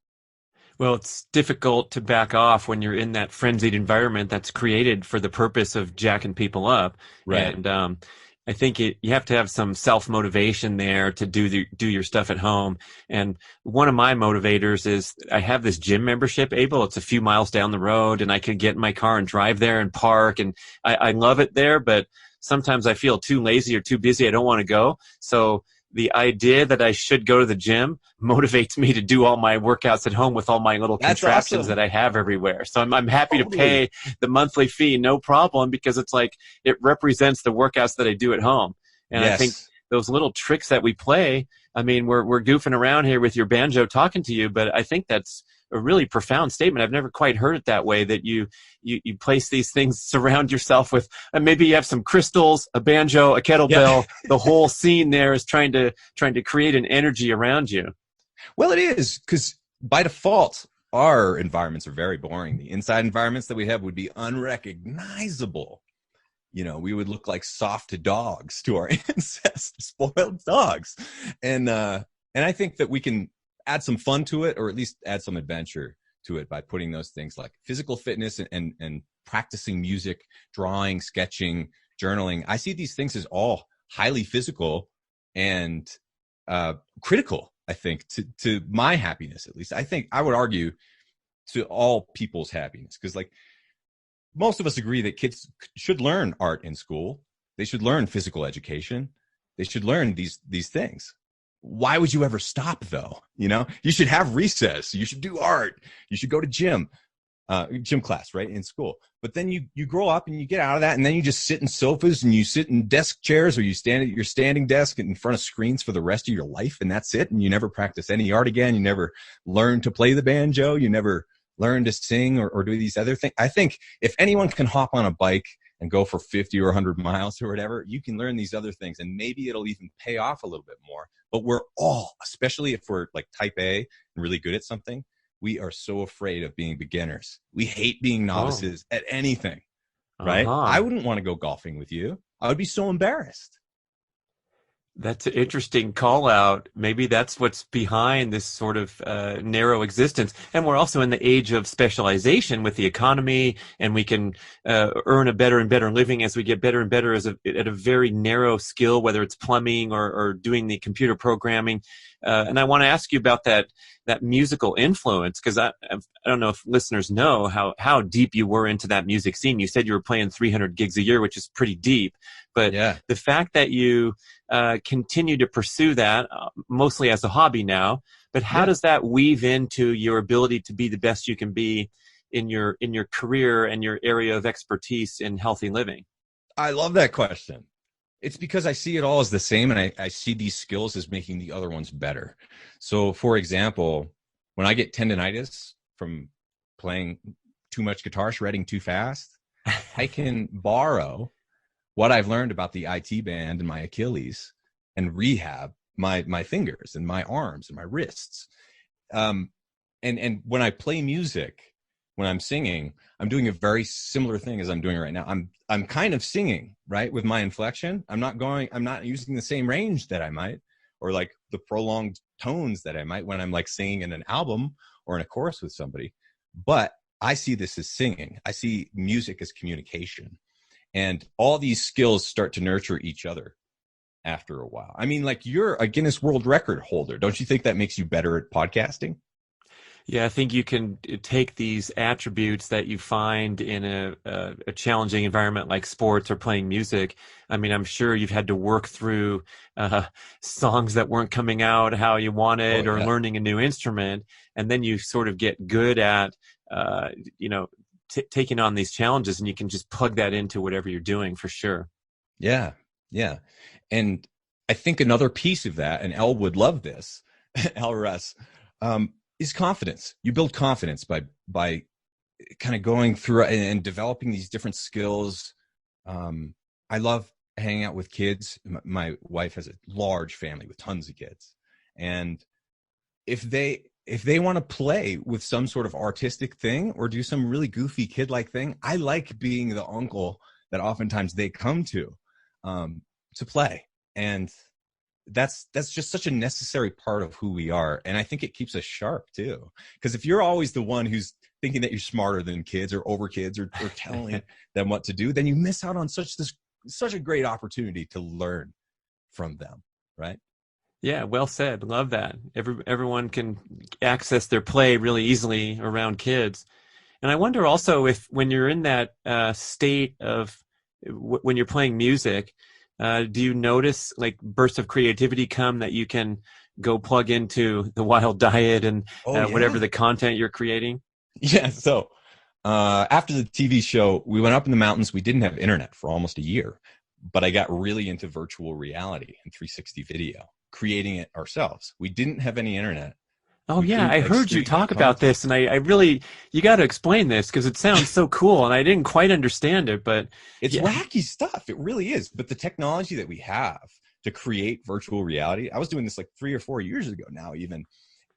Well, it's difficult to back off when you're in that frenzied environment that's created for the purpose of jacking people up. Right. And I think you have to have some self-motivation there to do your stuff at home. And one of my motivators is, I have this gym membership, Abel. It's a few miles down the road, and I could get in my car and drive there and park. And I love it there, but sometimes I feel too lazy or too busy. I don't want to go. So the idea that I should go to the gym motivates me to do all my workouts at home with all my little contraptions awesome. That I have everywhere. So I'm happy to pay the monthly fee, no problem, because it's like, it represents the workouts that I do at home. And yes. I think those little tricks that we play, I mean, we're goofing around here with your banjo talking to you, but I think that's a really profound statement. I've never quite heard it that way, that you place these things, surround yourself with, and maybe you have some crystals, a banjo, a kettlebell. Yeah. The whole scene there is trying to create an energy around you. Well, it is, because by default, our environments are very boring. The inside environments that we have would be unrecognizable. We would look like soft dogs to our ancestors, spoiled dogs. And I think that we can add some fun to it, or at least add some adventure to it, by putting those things like physical fitness and practicing music, drawing, sketching, journaling. I see these things as all highly physical and critical, I think, to my happiness, at least. I think I would argue to all people's happiness, because like, most of us agree that kids should learn art in school. They should learn physical education. They should learn these things. Why would you ever stop, though? You should have recess. You should do art. You should go to gym class, right, in school. But then you grow up and you get out of that, and then you just sit in sofas and you sit in desk chairs, or you stand at your standing desk in front of screens for the rest of your life, and that's it. And you never practice any art again. You never learn to play the banjo. You never learn to sing or do these other things. I think if anyone can hop on a bike and go for 50 or 100 miles or whatever, you can learn these other things, and maybe it'll even pay off a little bit more. But we're all, especially if we're like type A and really good at something, we are so afraid of being beginners. We hate being novices at anything, right? I wouldn't want to go golfing with you. I would be so embarrassed. That's an interesting call out. Maybe that's what's behind this sort of narrow existence. And we're also in the age of specialization with the economy, and we can earn a better and better living as we get better and better at a very narrow skill, whether it's plumbing or doing the computer programming. And I want to ask you about that musical influence, because I don't know if listeners know how deep you were into that music scene. You said you were playing 300 gigs a year, which is pretty deep. But the fact that you continue to pursue that, mostly as a hobby now, but how does that weave into your ability to be the best you can be in your career and your area of expertise in healthy living? I love that question. It's because I see it all as the same, and I see these skills as making the other ones better. So, for example, when I get tendonitis from playing too much guitar, shredding too fast, I can borrow what I've learned about the IT band and my Achilles and rehab my fingers and my arms and my wrists. And when I play music, when I'm singing, I'm doing a very similar thing as I'm doing right now. I'm kind of singing, right, with my inflection. I'm not using the same range that I might, or like the prolonged tones that I might when I'm like singing in an album or in a chorus with somebody. But I see this as singing. I see music as communication. And all these skills start to nurture each other after a while. I mean, like, you're a Guinness World Record holder. Don't you think that makes you better at podcasting? Yeah, I think you can take these attributes that you find in a challenging environment like sports or playing music. I mean, I'm sure you've had to work through songs that weren't coming out how you wanted, or learning a new instrument, and then you sort of get good at, taking on these challenges, and you can just plug that into whatever you're doing for sure. Yeah. And I think another piece of that, and Elle would love this, LRS, is confidence. You build confidence by kind of going through and developing these different skills. I love hanging out with kids. My wife has a large family with tons of kids. And if they want to play with some sort of artistic thing or do some really goofy kid-like thing, I like being the uncle that oftentimes they come to play. And that's just such a necessary part of who we are. And I think it keeps us sharp too. Because if you're always the one who's thinking that you're smarter than kids or over kids or telling them what to do, then you miss out on such a great opportunity to learn from them, right? Yeah, well said. Love that. Everyone can access their play really easily around kids. And I wonder also if when you're in that state of when you're playing music, do you notice like bursts of creativity come that you can go plug into the Wild Diet and whatever the content you're creating? Yeah. So after the TV show, we went up in the mountains. We didn't have internet for almost a year, but I got really into virtual reality and 360 video, creating it ourselves. We didn't have any internet. Oh, yeah. I heard you talk about this, and I really, you got to explain this because it sounds so cool, and I didn't quite understand it, but it's wacky stuff. It really is. But the technology that we have to create virtual reality, I was doing this like 3 or 4 years ago now even,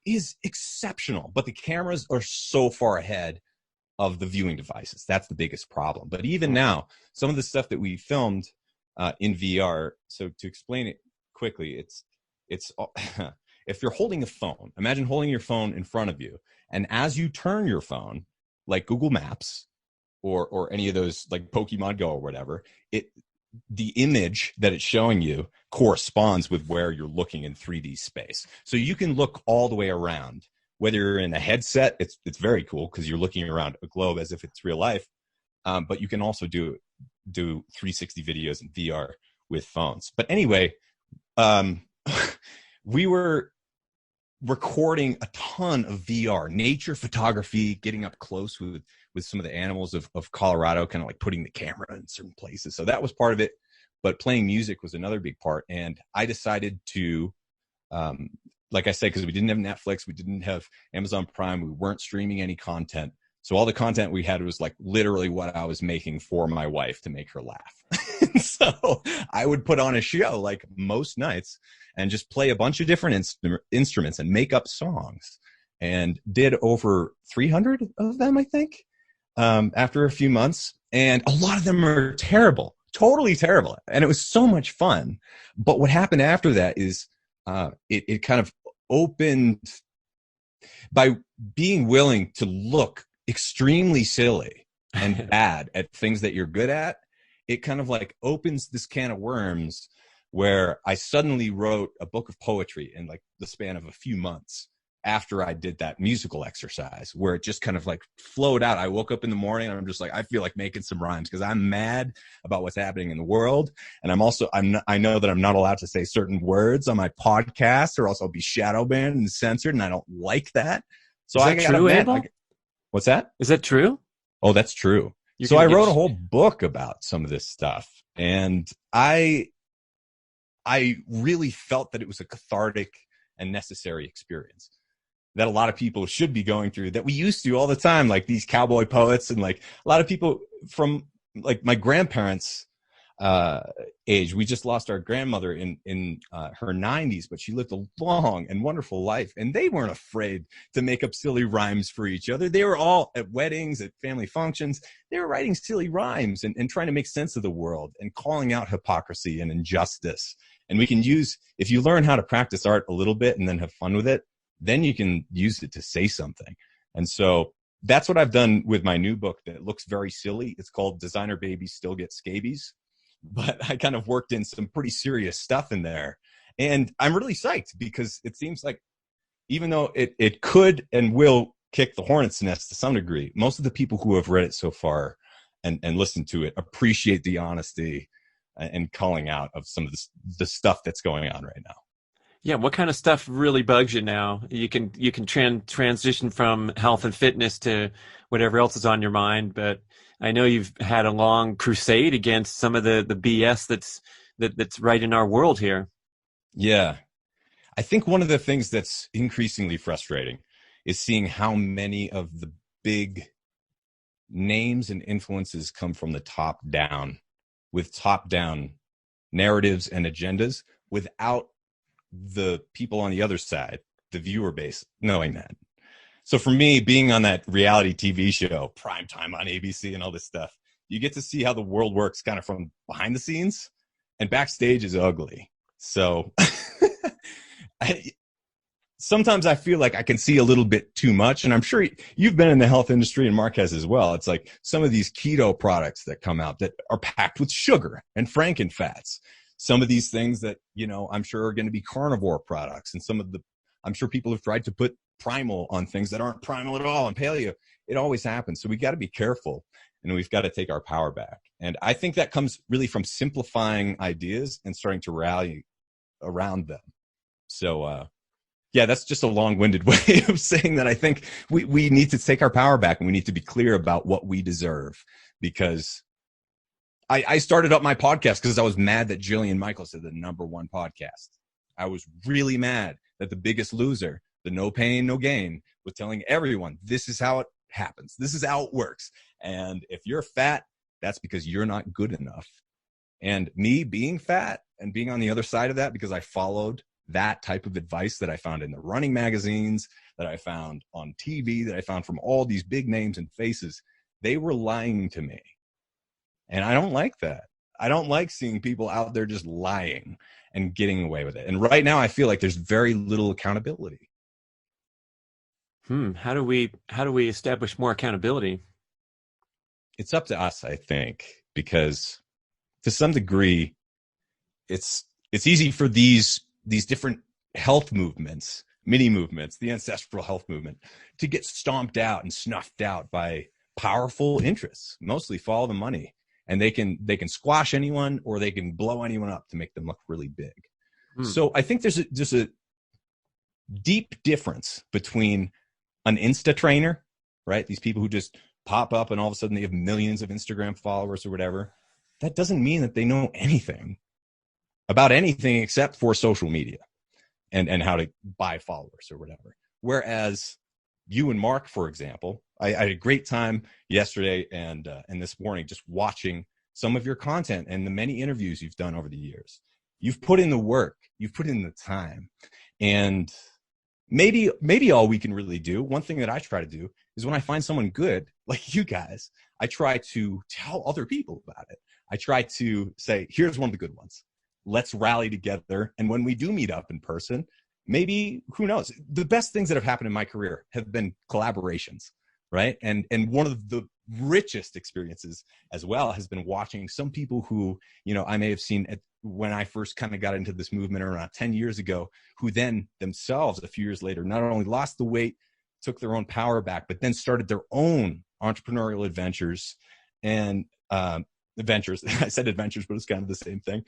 is exceptional. But the cameras are so far ahead of the viewing devices. That's the biggest problem. But even now, some of the stuff that we filmed in VR, so to explain it quickly, it's if you're holding a phone, imagine holding your phone in front of you. And as you turn your phone, like Google Maps or any of those like Pokemon Go or whatever, the image that it's showing you corresponds with where you're looking in 3D space. So you can look all the way around. Whether you're in a headset, it's very cool because you're looking around a globe as if it's real life. But you can also do 360 videos in VR with phones. But anyway, we were recording a ton of VR, nature photography, getting up close with some of the animals of Colorado, kind of like putting the camera in certain places. So that was part of it. But playing music was another big part. And I decided to, like I said, because we didn't have Netflix, we didn't have Amazon Prime, we weren't streaming any content. So all the content we had was like literally what I was making for my wife to make her laugh. So I would put on a show like most nights and just play a bunch of different instruments and make up songs, and did over 300 of them, I think, after a few months. And a lot of them are terrible, totally terrible. And it was so much fun. But what happened after that is it kind of opened by being willing to look extremely silly and bad at things that you're good at. It kind of like opens this can of worms where I suddenly wrote a book of poetry in like the span of a few months after I did that musical exercise, where it just kind of like flowed out. I woke up in the morning and I'm just like, I feel like making some rhymes because I'm mad about what's happening in the world. And I know that I'm not allowed to say certain words on my podcast, or else I'll be shadow banned and censored. And I don't like that. So I got true, Abel? What's that? Is that true? Oh, that's true. So I wrote a whole book about some of this stuff, and I really felt that it was a cathartic and necessary experience that a lot of people should be going through, that we used to all the time, like these cowboy poets, and like a lot of people from like my grandparents' age. We just lost our grandmother in her 90s, but she lived a long and wonderful life, and they weren't afraid to make up silly rhymes for each other. They were all at weddings, at family functions. They were writing silly rhymes and trying to make sense of the world and calling out hypocrisy and injustice. And we can use, if you learn how to practice art a little bit and then have fun with it, then you can use it to say something. And so that's what I've done with my new book that looks very silly. It's called Designer Babies Still Get Scabies. But I kind of worked in some pretty serious stuff in there. And I'm really psyched because it seems like even though it could and will kick the hornet's nest to some degree, most of the people who have read it so far and listened to it appreciate the honesty and calling out of some of the stuff that's going on right now. Yeah, what kind of stuff really bugs you now? You can transition from health and fitness to whatever else is on your mind, but I know you've had a long crusade against some of the BS that's right in our world here. Yeah. I think one of the things that's increasingly frustrating is seeing how many of the big names and influences come from the top down, with top down narratives and agendas, without the people on the other side, the viewer base, knowing that. So for me, being on that reality TV show, Primetime on ABC and all this stuff, you get to see how the world works kind of from behind the scenes, and backstage is ugly. So sometimes I feel like I can see a little bit too much. And I'm sure you've been in the health industry, and Mark has as well. It's like some of these keto products that come out that are packed with sugar and frankenfats. Some of these things that, I'm sure are going to be carnivore products, and I'm sure people have tried to put primal on things that aren't primal at all, and paleo. It always happens. So we got to be careful, and we've got to take our power back. And I think that comes really from simplifying ideas and starting to rally around them. So, yeah, that's just a long-winded way of saying that I think we need to take our power back, and we need to be clear about what we deserve, because I started up my podcast because I was mad that Jillian Michaels had the #1 podcast. I was really mad that The Biggest Loser, the No Pain, No Gain, was telling everyone, this is how it happens. This is how it works. And if you're fat, that's because you're not good enough. And me being fat and being on the other side of that, because I followed that type of advice that I found in the running magazines, that I found on TV, that I found from all these big names and faces, they were lying to me. And I don't like that. I don't like seeing people out there just lying and getting away with it. And right now I feel like there's very little accountability. How do we establish more accountability? It's up to us, I think, because to some degree, it's easy for these different health movements, mini movements, the ancestral health movement, to get stomped out and snuffed out by powerful interests, mostly follow the money. And they can squash anyone, or they can blow anyone up to make them look really big. So I think there's just a deep difference between an Insta trainer, right? These people who just pop up and all of a sudden they have millions of Instagram followers or whatever. That doesn't mean that they know anything about anything except for social media and how to buy followers or whatever. Whereas you and Mark, for example, I had a great time yesterday and this morning just watching some of your content and the many interviews you've done over the years. You've put in the work, you've put in the time, and maybe all we can really do, one thing that I try to do is when I find someone good, like you guys, I try to tell other people about it. I try to say, here's one of the good ones. Let's rally together. And when we do meet up in person, maybe, who knows? The best things that have happened in my career have been collaborations, right? And one of the richest experiences as well has been watching some people who, I may have seen when I first kind of got into this movement around 10 years ago, who then themselves a few years later not only lost the weight, took their own power back, but then started their own entrepreneurial adventures and adventures. I said adventures, but it's kind of the same thing.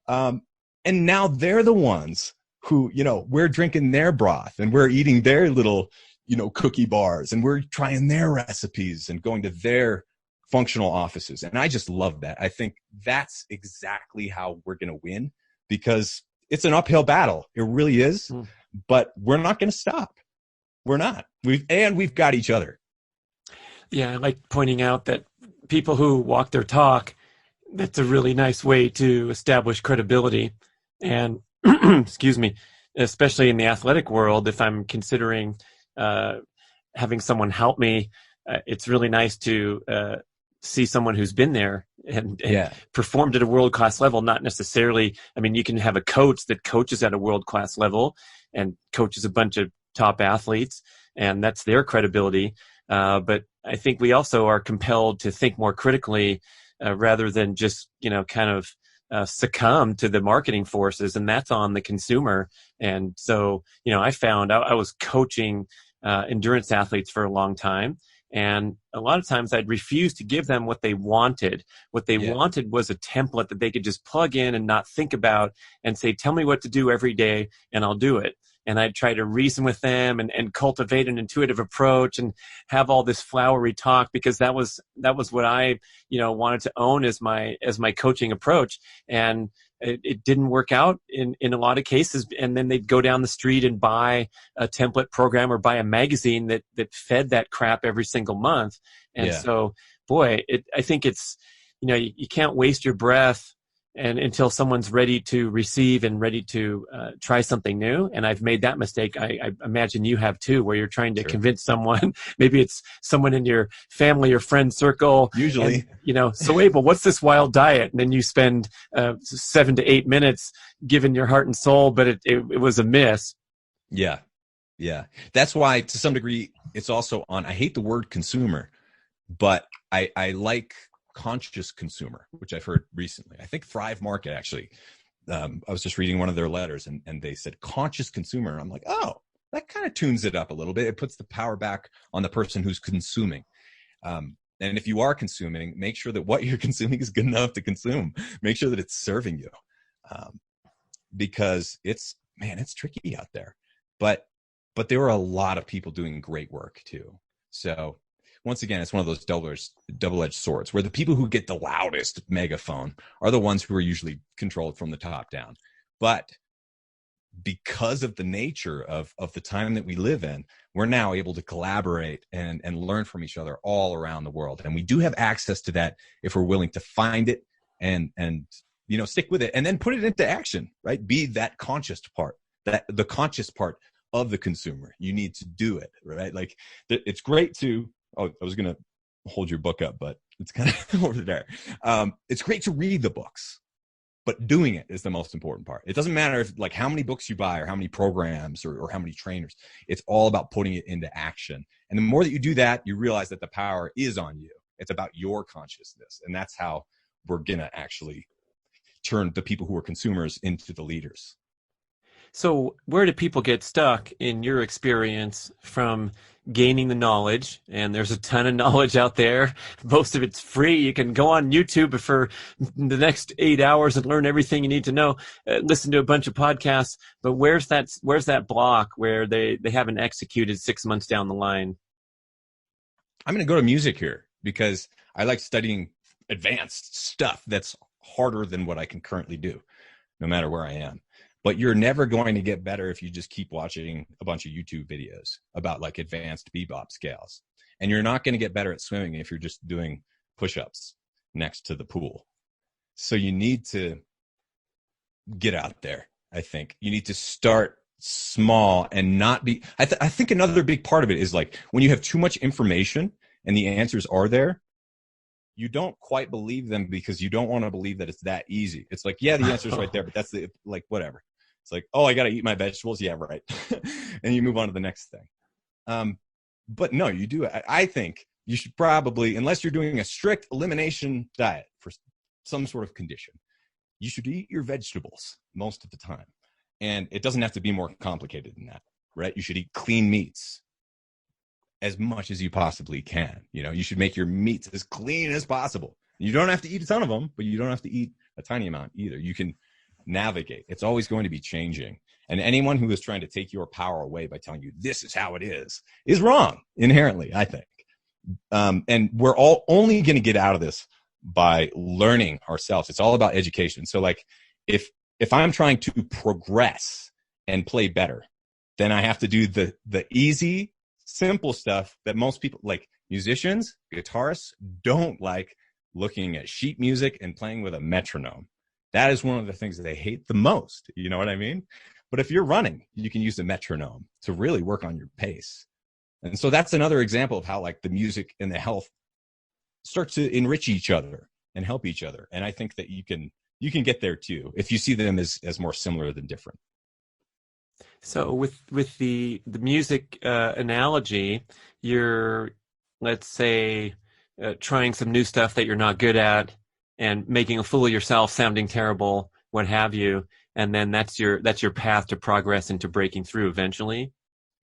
And now they're the ones who, we're drinking their broth and we're eating their little, cookie bars, and we're trying their recipes and going to their functional offices. And I just love that. I think that's exactly how we're going to win, because it's an uphill battle. It really is, but we're not going to stop. We're not. We've got each other. Yeah. I like pointing out that people who walk their talk, that's a really nice way to establish credibility. And excuse me, especially in the athletic world, if I'm considering having someone help me, it's really nice to see someone who's been there and performed at a world-class level. Not necessarily, you can have a coach that coaches at a world-class level and coaches a bunch of top athletes, and that's their credibility. But I think we also are compelled to think more critically rather than just, succumb to the marketing forces, and that's on the consumer. And so, I found I was coaching endurance athletes for a long time, and a lot of times I'd refuse to give them what they wanted. What they wanted was a template that they could just plug in and not think about and say, tell me what to do every day and I'll do it. And I'd try to reason with them and cultivate an intuitive approach and have all this flowery talk, because that was what I, wanted to own as my coaching approach. And it didn't work out in a lot of cases. And then they'd go down the street and buy a template program or buy a magazine that fed that crap every single month. And so, boy, I think it's, you can't waste your breath and until someone's ready to receive and ready to try something new. And I've made that mistake. I imagine you have too, where you're trying to convince someone, maybe it's someone in your family or friend circle. Usually, and, so Abel, what's this wild diet? And then you spend 7 to 8 minutes giving your heart and soul, but it was a miss. Yeah. Yeah. That's why to some degree, it's also on, I hate the word consumer, but I like conscious consumer, which I've heard recently. I think Thrive Market actually, I was just reading one of their letters and they said conscious consumer. And I'm like, oh, that kind of tunes it up a little bit. It puts the power back on the person who's consuming. And if you are consuming, make sure that what you're consuming is good enough to consume. Make sure that it's serving you, because it's tricky out there. But there are a lot of people doing great work too. So once again, it's one of those double-edged swords, where the people who get the loudest megaphone are the ones who are usually controlled from the top down. But because of the nature of the time that we live in, we're now able to collaborate and learn from each other all around the world. And we do have access to that if we're willing to find it and stick with it and then put it into action, right? Be that conscious part, the conscious part of the consumer. You need to do it, right? Like it's great to, I was going to hold your book up, but it's kind of over there. It's great to read the books, but doing it is the most important part. It doesn't matter if how many books you buy or how many programs or how many trainers. It's all about putting it into action. And the more that you do that, you realize that the power is on you. It's about your consciousness. And that's how we're going to actually turn the people who are consumers into the leaders. So where do people get stuck in your experience from gaining the knowledge? And there's a ton of knowledge out there. Most of it's free. You can go on YouTube for the next 8 hours and learn everything you need to know. Listen to a bunch of podcasts. But where's that block where they haven't executed 6 months down the line? I'm going to go to music here because I like studying advanced stuff that's harder than what I can currently do, no matter where I am. but you're never going to get better if you just keep watching a bunch of YouTube videos about like advanced bebop scales. And you're not going to get better at swimming if you're just doing push-ups next to the pool. So you need to get out there. I think you need to start small and not be, I think another big part of it is like when you have too much information and the answers are there, you don't quite believe them because you don't want to believe that it's that easy. It's like, yeah, the answer's right there, but that's the, like, whatever. It's like, oh, I got to eat my vegetables. Yeah, right. And you move on to the next thing. But no, you do. I think you should probably, unless you're doing a strict elimination diet for some sort of condition, you should eat your vegetables most of the time. And it doesn't have to be more complicated than that, right? You should eat clean meats as much as you possibly can. You know, you should make your meats as clean as possible. You don't have to eat a ton of them, but you don't have to eat a tiny amount either. You can navigate. It's always going to be changing. And anyone who is trying to take your power away by telling you this is how it is wrong inherently, I think. And we're all only going to get out of this by learning ourselves. It's all about education. So like if I'm trying to progress and play better, then I have to do the easy, simple stuff that most people, like musicians, guitarists, don't like looking at sheet music and playing with a metronome. That is one of the things that they hate the most. You know what I mean? But if you're running, you can use the metronome to really work on your pace. And so that's another example of how like the music and the health start to enrich each other and help each other. And I think that you can get there too if you see them as more similar than different. So with the music analogy, you're, let's say, trying some new stuff that you're not good at and making a fool of yourself, sounding terrible, what have you, and then that's your path to progress and to breaking through eventually.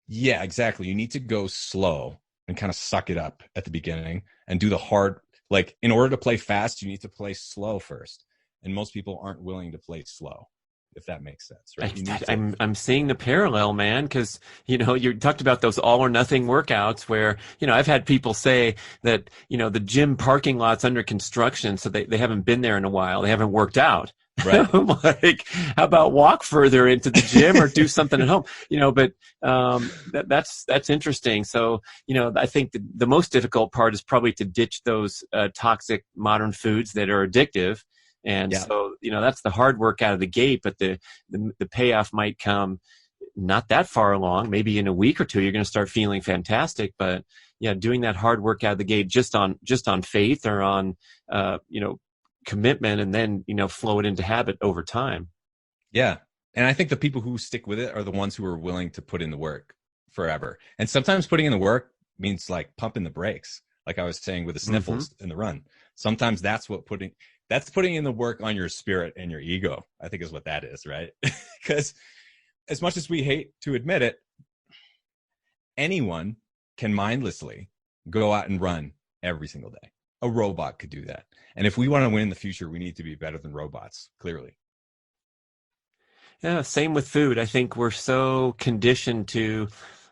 Yeah, exactly. You need to go slow and kind of suck it up at the beginning and do the hard, like in order to play fast, you need to play slow first. And most people aren't willing to play slow, if that makes sense, right? I'm seeing the parallel, man, because, you know, you talked about those all or nothing workouts where, you know, I've had people say that, you know, the gym parking lot's under construction, so they haven't been there in a while. They haven't worked out. Right. I'm like, how about walk further into the gym or do something at home? You know, but that's interesting. So, you know, I think the most difficult part is probably to ditch those toxic modern foods that are addictive. And so, you know, that's the hard work out of the gate, but the payoff might come not that far along. Maybe in a week or two, you're going to start feeling fantastic. But yeah, doing that hard work out of the gate just on faith or on, you know, commitment, and then, you know, flow it into habit over time. Yeah. And I think the people who stick with it are the ones who are willing to put in the work forever. And sometimes putting in the work means like pumping the brakes, like I was saying with the sniffles and the run. Sometimes that's putting in the work on your spirit and your ego, I think is what that is, right? Because as much as we hate to admit it, anyone can mindlessly go out and run every single day. A robot could do that. And if we want to win in the future, we need to be better than robots, clearly. Yeah, same with food. I think we're so conditioned to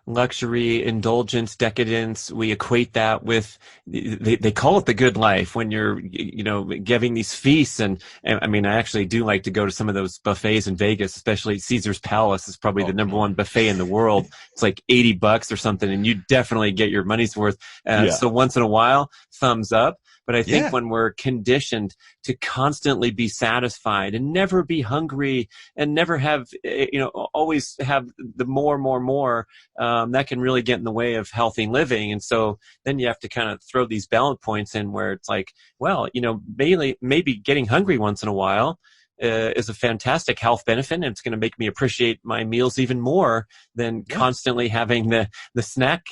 luxury, indulgence, decadence. We equate that with, they call it the good life when you're, you know, giving these feasts. And I mean, I actually do like to go to some of those buffets in Vegas, especially Caesar's Palace is probably the number one buffet in the world. It's like $80 or something, and you definitely get your money's worth. So once in a while, thumbs up. But I think when we're conditioned to constantly be satisfied and never be hungry and never have, you know, always have the more, that can really get in the way of healthy living. And so then you have to kind of throw these balance points in where it's like, well, you know, maybe getting hungry once in a while is a fantastic health benefit, and it's going to make me appreciate my meals even more than constantly having the snack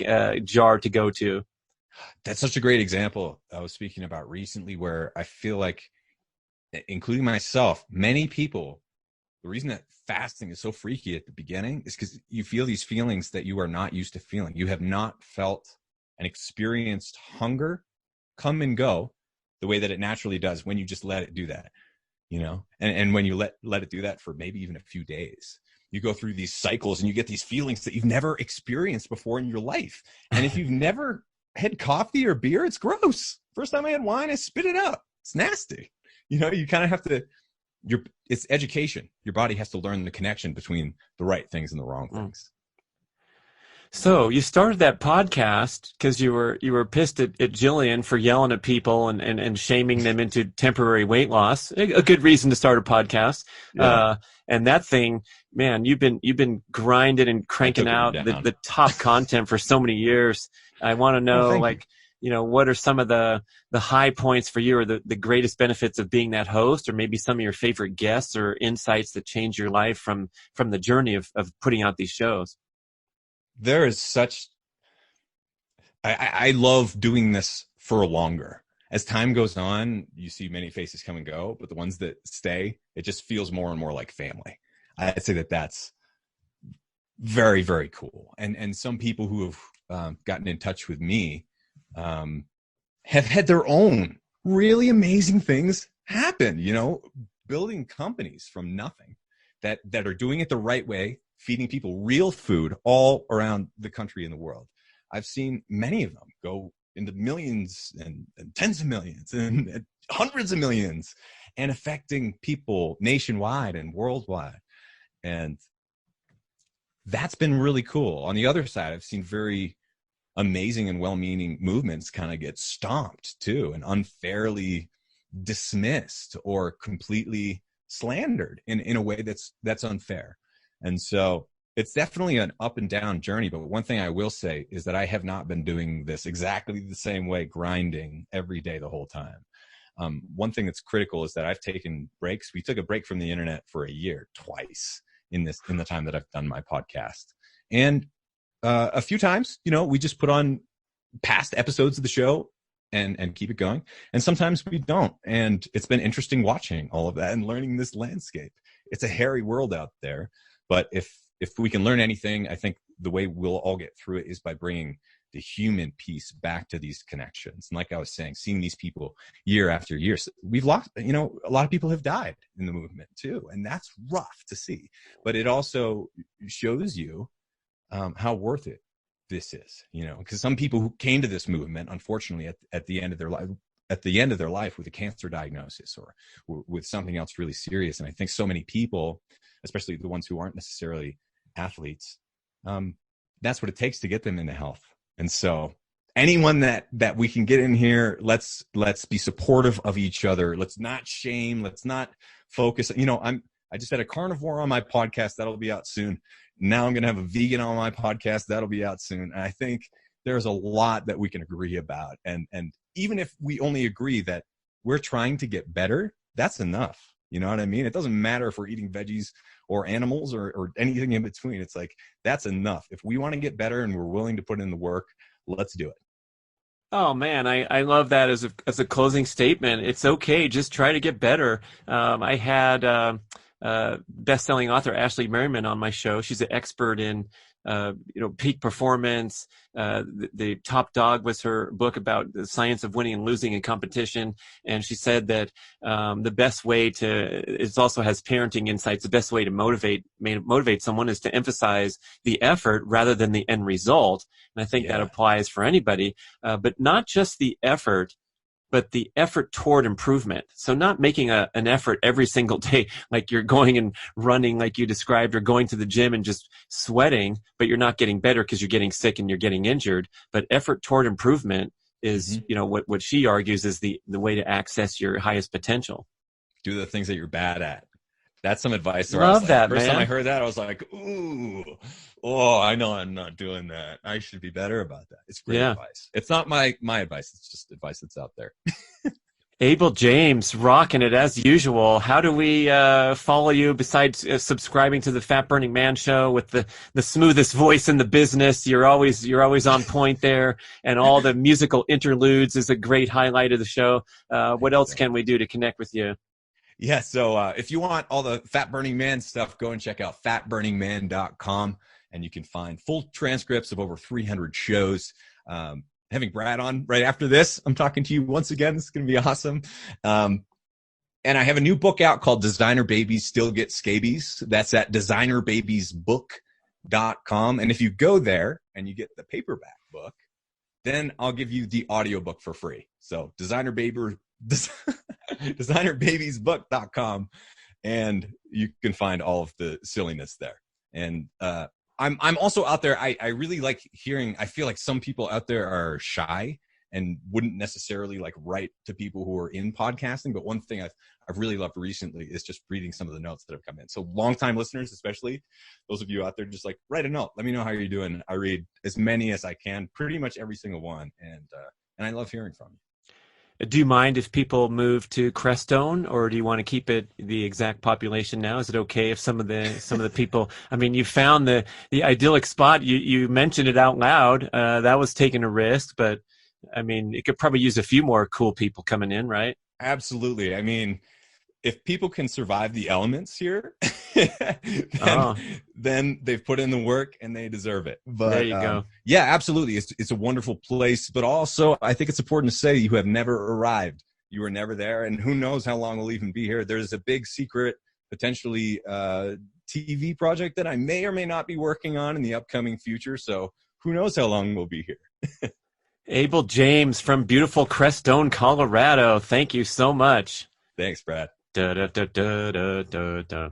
jar to go to. That's such a great example I was speaking about recently, where I feel like, including myself, many people, the reason that fasting is so freaky at the beginning is because you feel these feelings that you are not used to feeling. You have not felt and experienced hunger come and go the way that it naturally does when you just let it do that, you know, and when you let it do that for maybe even a few days. You go through these cycles and you get these feelings that you've never experienced before in your life. And if you've never had coffee or beer, it's gross. First time I had wine, I spit it out. It's nasty. You know, you kind of have to it's education. Your body has to learn the connection between the right things and the wrong things. So you started that podcast because you were pissed at Jillian for yelling at people and shaming them into temporary weight loss. A good reason to start a podcast. Yeah. And that thing, man, you've been grinding and cranking out the top content for so many years. I want to know, what are some of the high points for you, or the greatest benefits of being that host, or maybe some of your favorite guests or insights that changed your life from the journey of putting out these shows? There is I love doing this for longer. As time goes on, you see many faces come and go, but the ones that stay, it just feels more and more like family. I'd say that's very, very cool. And some people who have gotten in touch with me have had their own really amazing things happen, building companies from nothing that are doing it the right way, feeding people real food all around the country and the world. I've seen many of them go into millions and tens of millions and hundreds of millions, and affecting people nationwide and worldwide. And that's been really cool. On the other side, I've seen very amazing and well-meaning movements kind of get stomped too, and unfairly dismissed or completely slandered in a way that's unfair. And so it's definitely an up and down journey. But one thing I will say is that I have not been doing this exactly the same way, grinding every day the whole time. One thing that's critical is that I've taken breaks. We took a break from the internet for a year, twice in the time that I've done my podcast. And a few times, we just put on past episodes of the show and keep it going. And sometimes we don't. And it's been interesting watching all of that and learning this landscape. It's a hairy world out there. But if we can learn anything, I think the way we'll all get through it is by bringing the human piece back to these connections. And like I was saying, seeing these people year after year, we've lost, a lot of people have died in the movement too. And that's rough to see. But it also shows you how worth it this is, because some people who came to this movement, unfortunately, at the end of their life with a cancer diagnosis or with something else really serious. And I think so many people, especially the ones who aren't necessarily athletes, that's what it takes to get them into health. And so anyone that we can get in here, let's be supportive of each other. Let's not shame. Let's not focus. I just had a carnivore on my podcast. That'll be out soon. Now I'm going to have a vegan on my podcast. That'll be out soon. And I think there's a lot that we can agree about. And even if we only agree that we're trying to get better, that's enough. You know what I mean? It doesn't matter if we're eating veggies or animals or anything in between. It's like, that's enough. If we want to get better and we're willing to put in the work, let's do it. Oh man, I love that as a closing statement. It's okay. Just try to get better. I had best-selling author Ashley Merriman on my show. She's an expert in peak performance. The top dog was her book about the science of winning and losing in competition. And she said that the best way it also has parenting insights. The best way to motivate someone is to emphasize the effort rather than the end result. And I think that applies for anybody, but not just the effort, but the effort toward improvement. So not making an effort every single day, like you're going and running like you described, or going to the gym and just sweating, but you're not getting better because you're getting sick and you're getting injured. But effort toward improvement is, what she argues is the way to access your highest potential. Do the things that you're bad at. That's some advice. Love that, man. First time I heard that, I was like, I know I'm not doing that. I should be better about that. It's great advice. It's not my advice. It's just advice that's out there. Abel James, rocking it as usual. How do we follow you besides subscribing to the Fat Burning Man show with the smoothest voice in the business? You're always on point there, and all the musical interludes is a great highlight of the show. What else can we do to connect with you? Yeah, so if you want all the Fat Burning Man stuff, go and check out fatburningman.com, and you can find full transcripts of over 300 shows. Having B.rad on right after this, I'm talking to you once again. This is going to be awesome. And I have a new book out called Designer Babies Still Get Scabies. That's at designerbabiesbook.com. And if you go there and you get the paperback book, then I'll give you the audiobook for free. So designerbabiesbook.com. and you can find all of the silliness there. And I'm also out there. I really like hearing. I feel like some people out there are shy and wouldn't necessarily like write to people who are in podcasting. But one thing I've really loved recently is just reading some of the notes that have come in. So longtime listeners, especially those of you out there, just like write a note. Let me know how you're doing. I read as many as I can, pretty much every single one, and I love hearing from you. Do you mind if people move to Crestone, or do you want to keep it the exact population now? Is it okay if some of the people? I mean, you found the idyllic spot. You mentioned it out loud. That was taking a risk, but I mean, it could probably use a few more cool people coming in, right? Absolutely. I mean, if people can survive the elements here, then they've put in the work and they deserve it. But there you go. Yeah, absolutely. It's a wonderful place, but also I think it's important to say you have never arrived. You were never there, and who knows how long we'll even be here. There's a big secret, potentially TV project that I may or may not be working on in the upcoming future. So who knows how long we'll be here. Abel James from beautiful Crestone, Colorado. Thank you so much. Thanks, Brad. Da, da, da, da, da, da, da.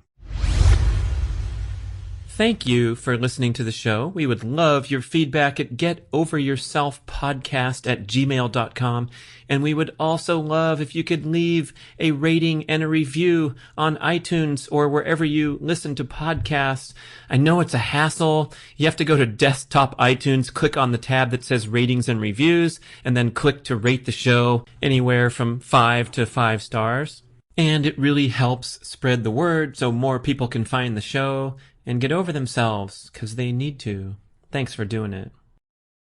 Thank you for listening to the show. We would love your feedback at getoveryourselfpodcast@gmail.com. And we would also love if you could leave a rating and a review on iTunes or wherever you listen to podcasts. I know it's a hassle. You have to go to desktop iTunes, click on the tab that says ratings and reviews, and then click to rate the show anywhere from 5 to 5 stars. And it really helps spread the word so more people can find the show and get over themselves, because they need to. Thanks for doing it.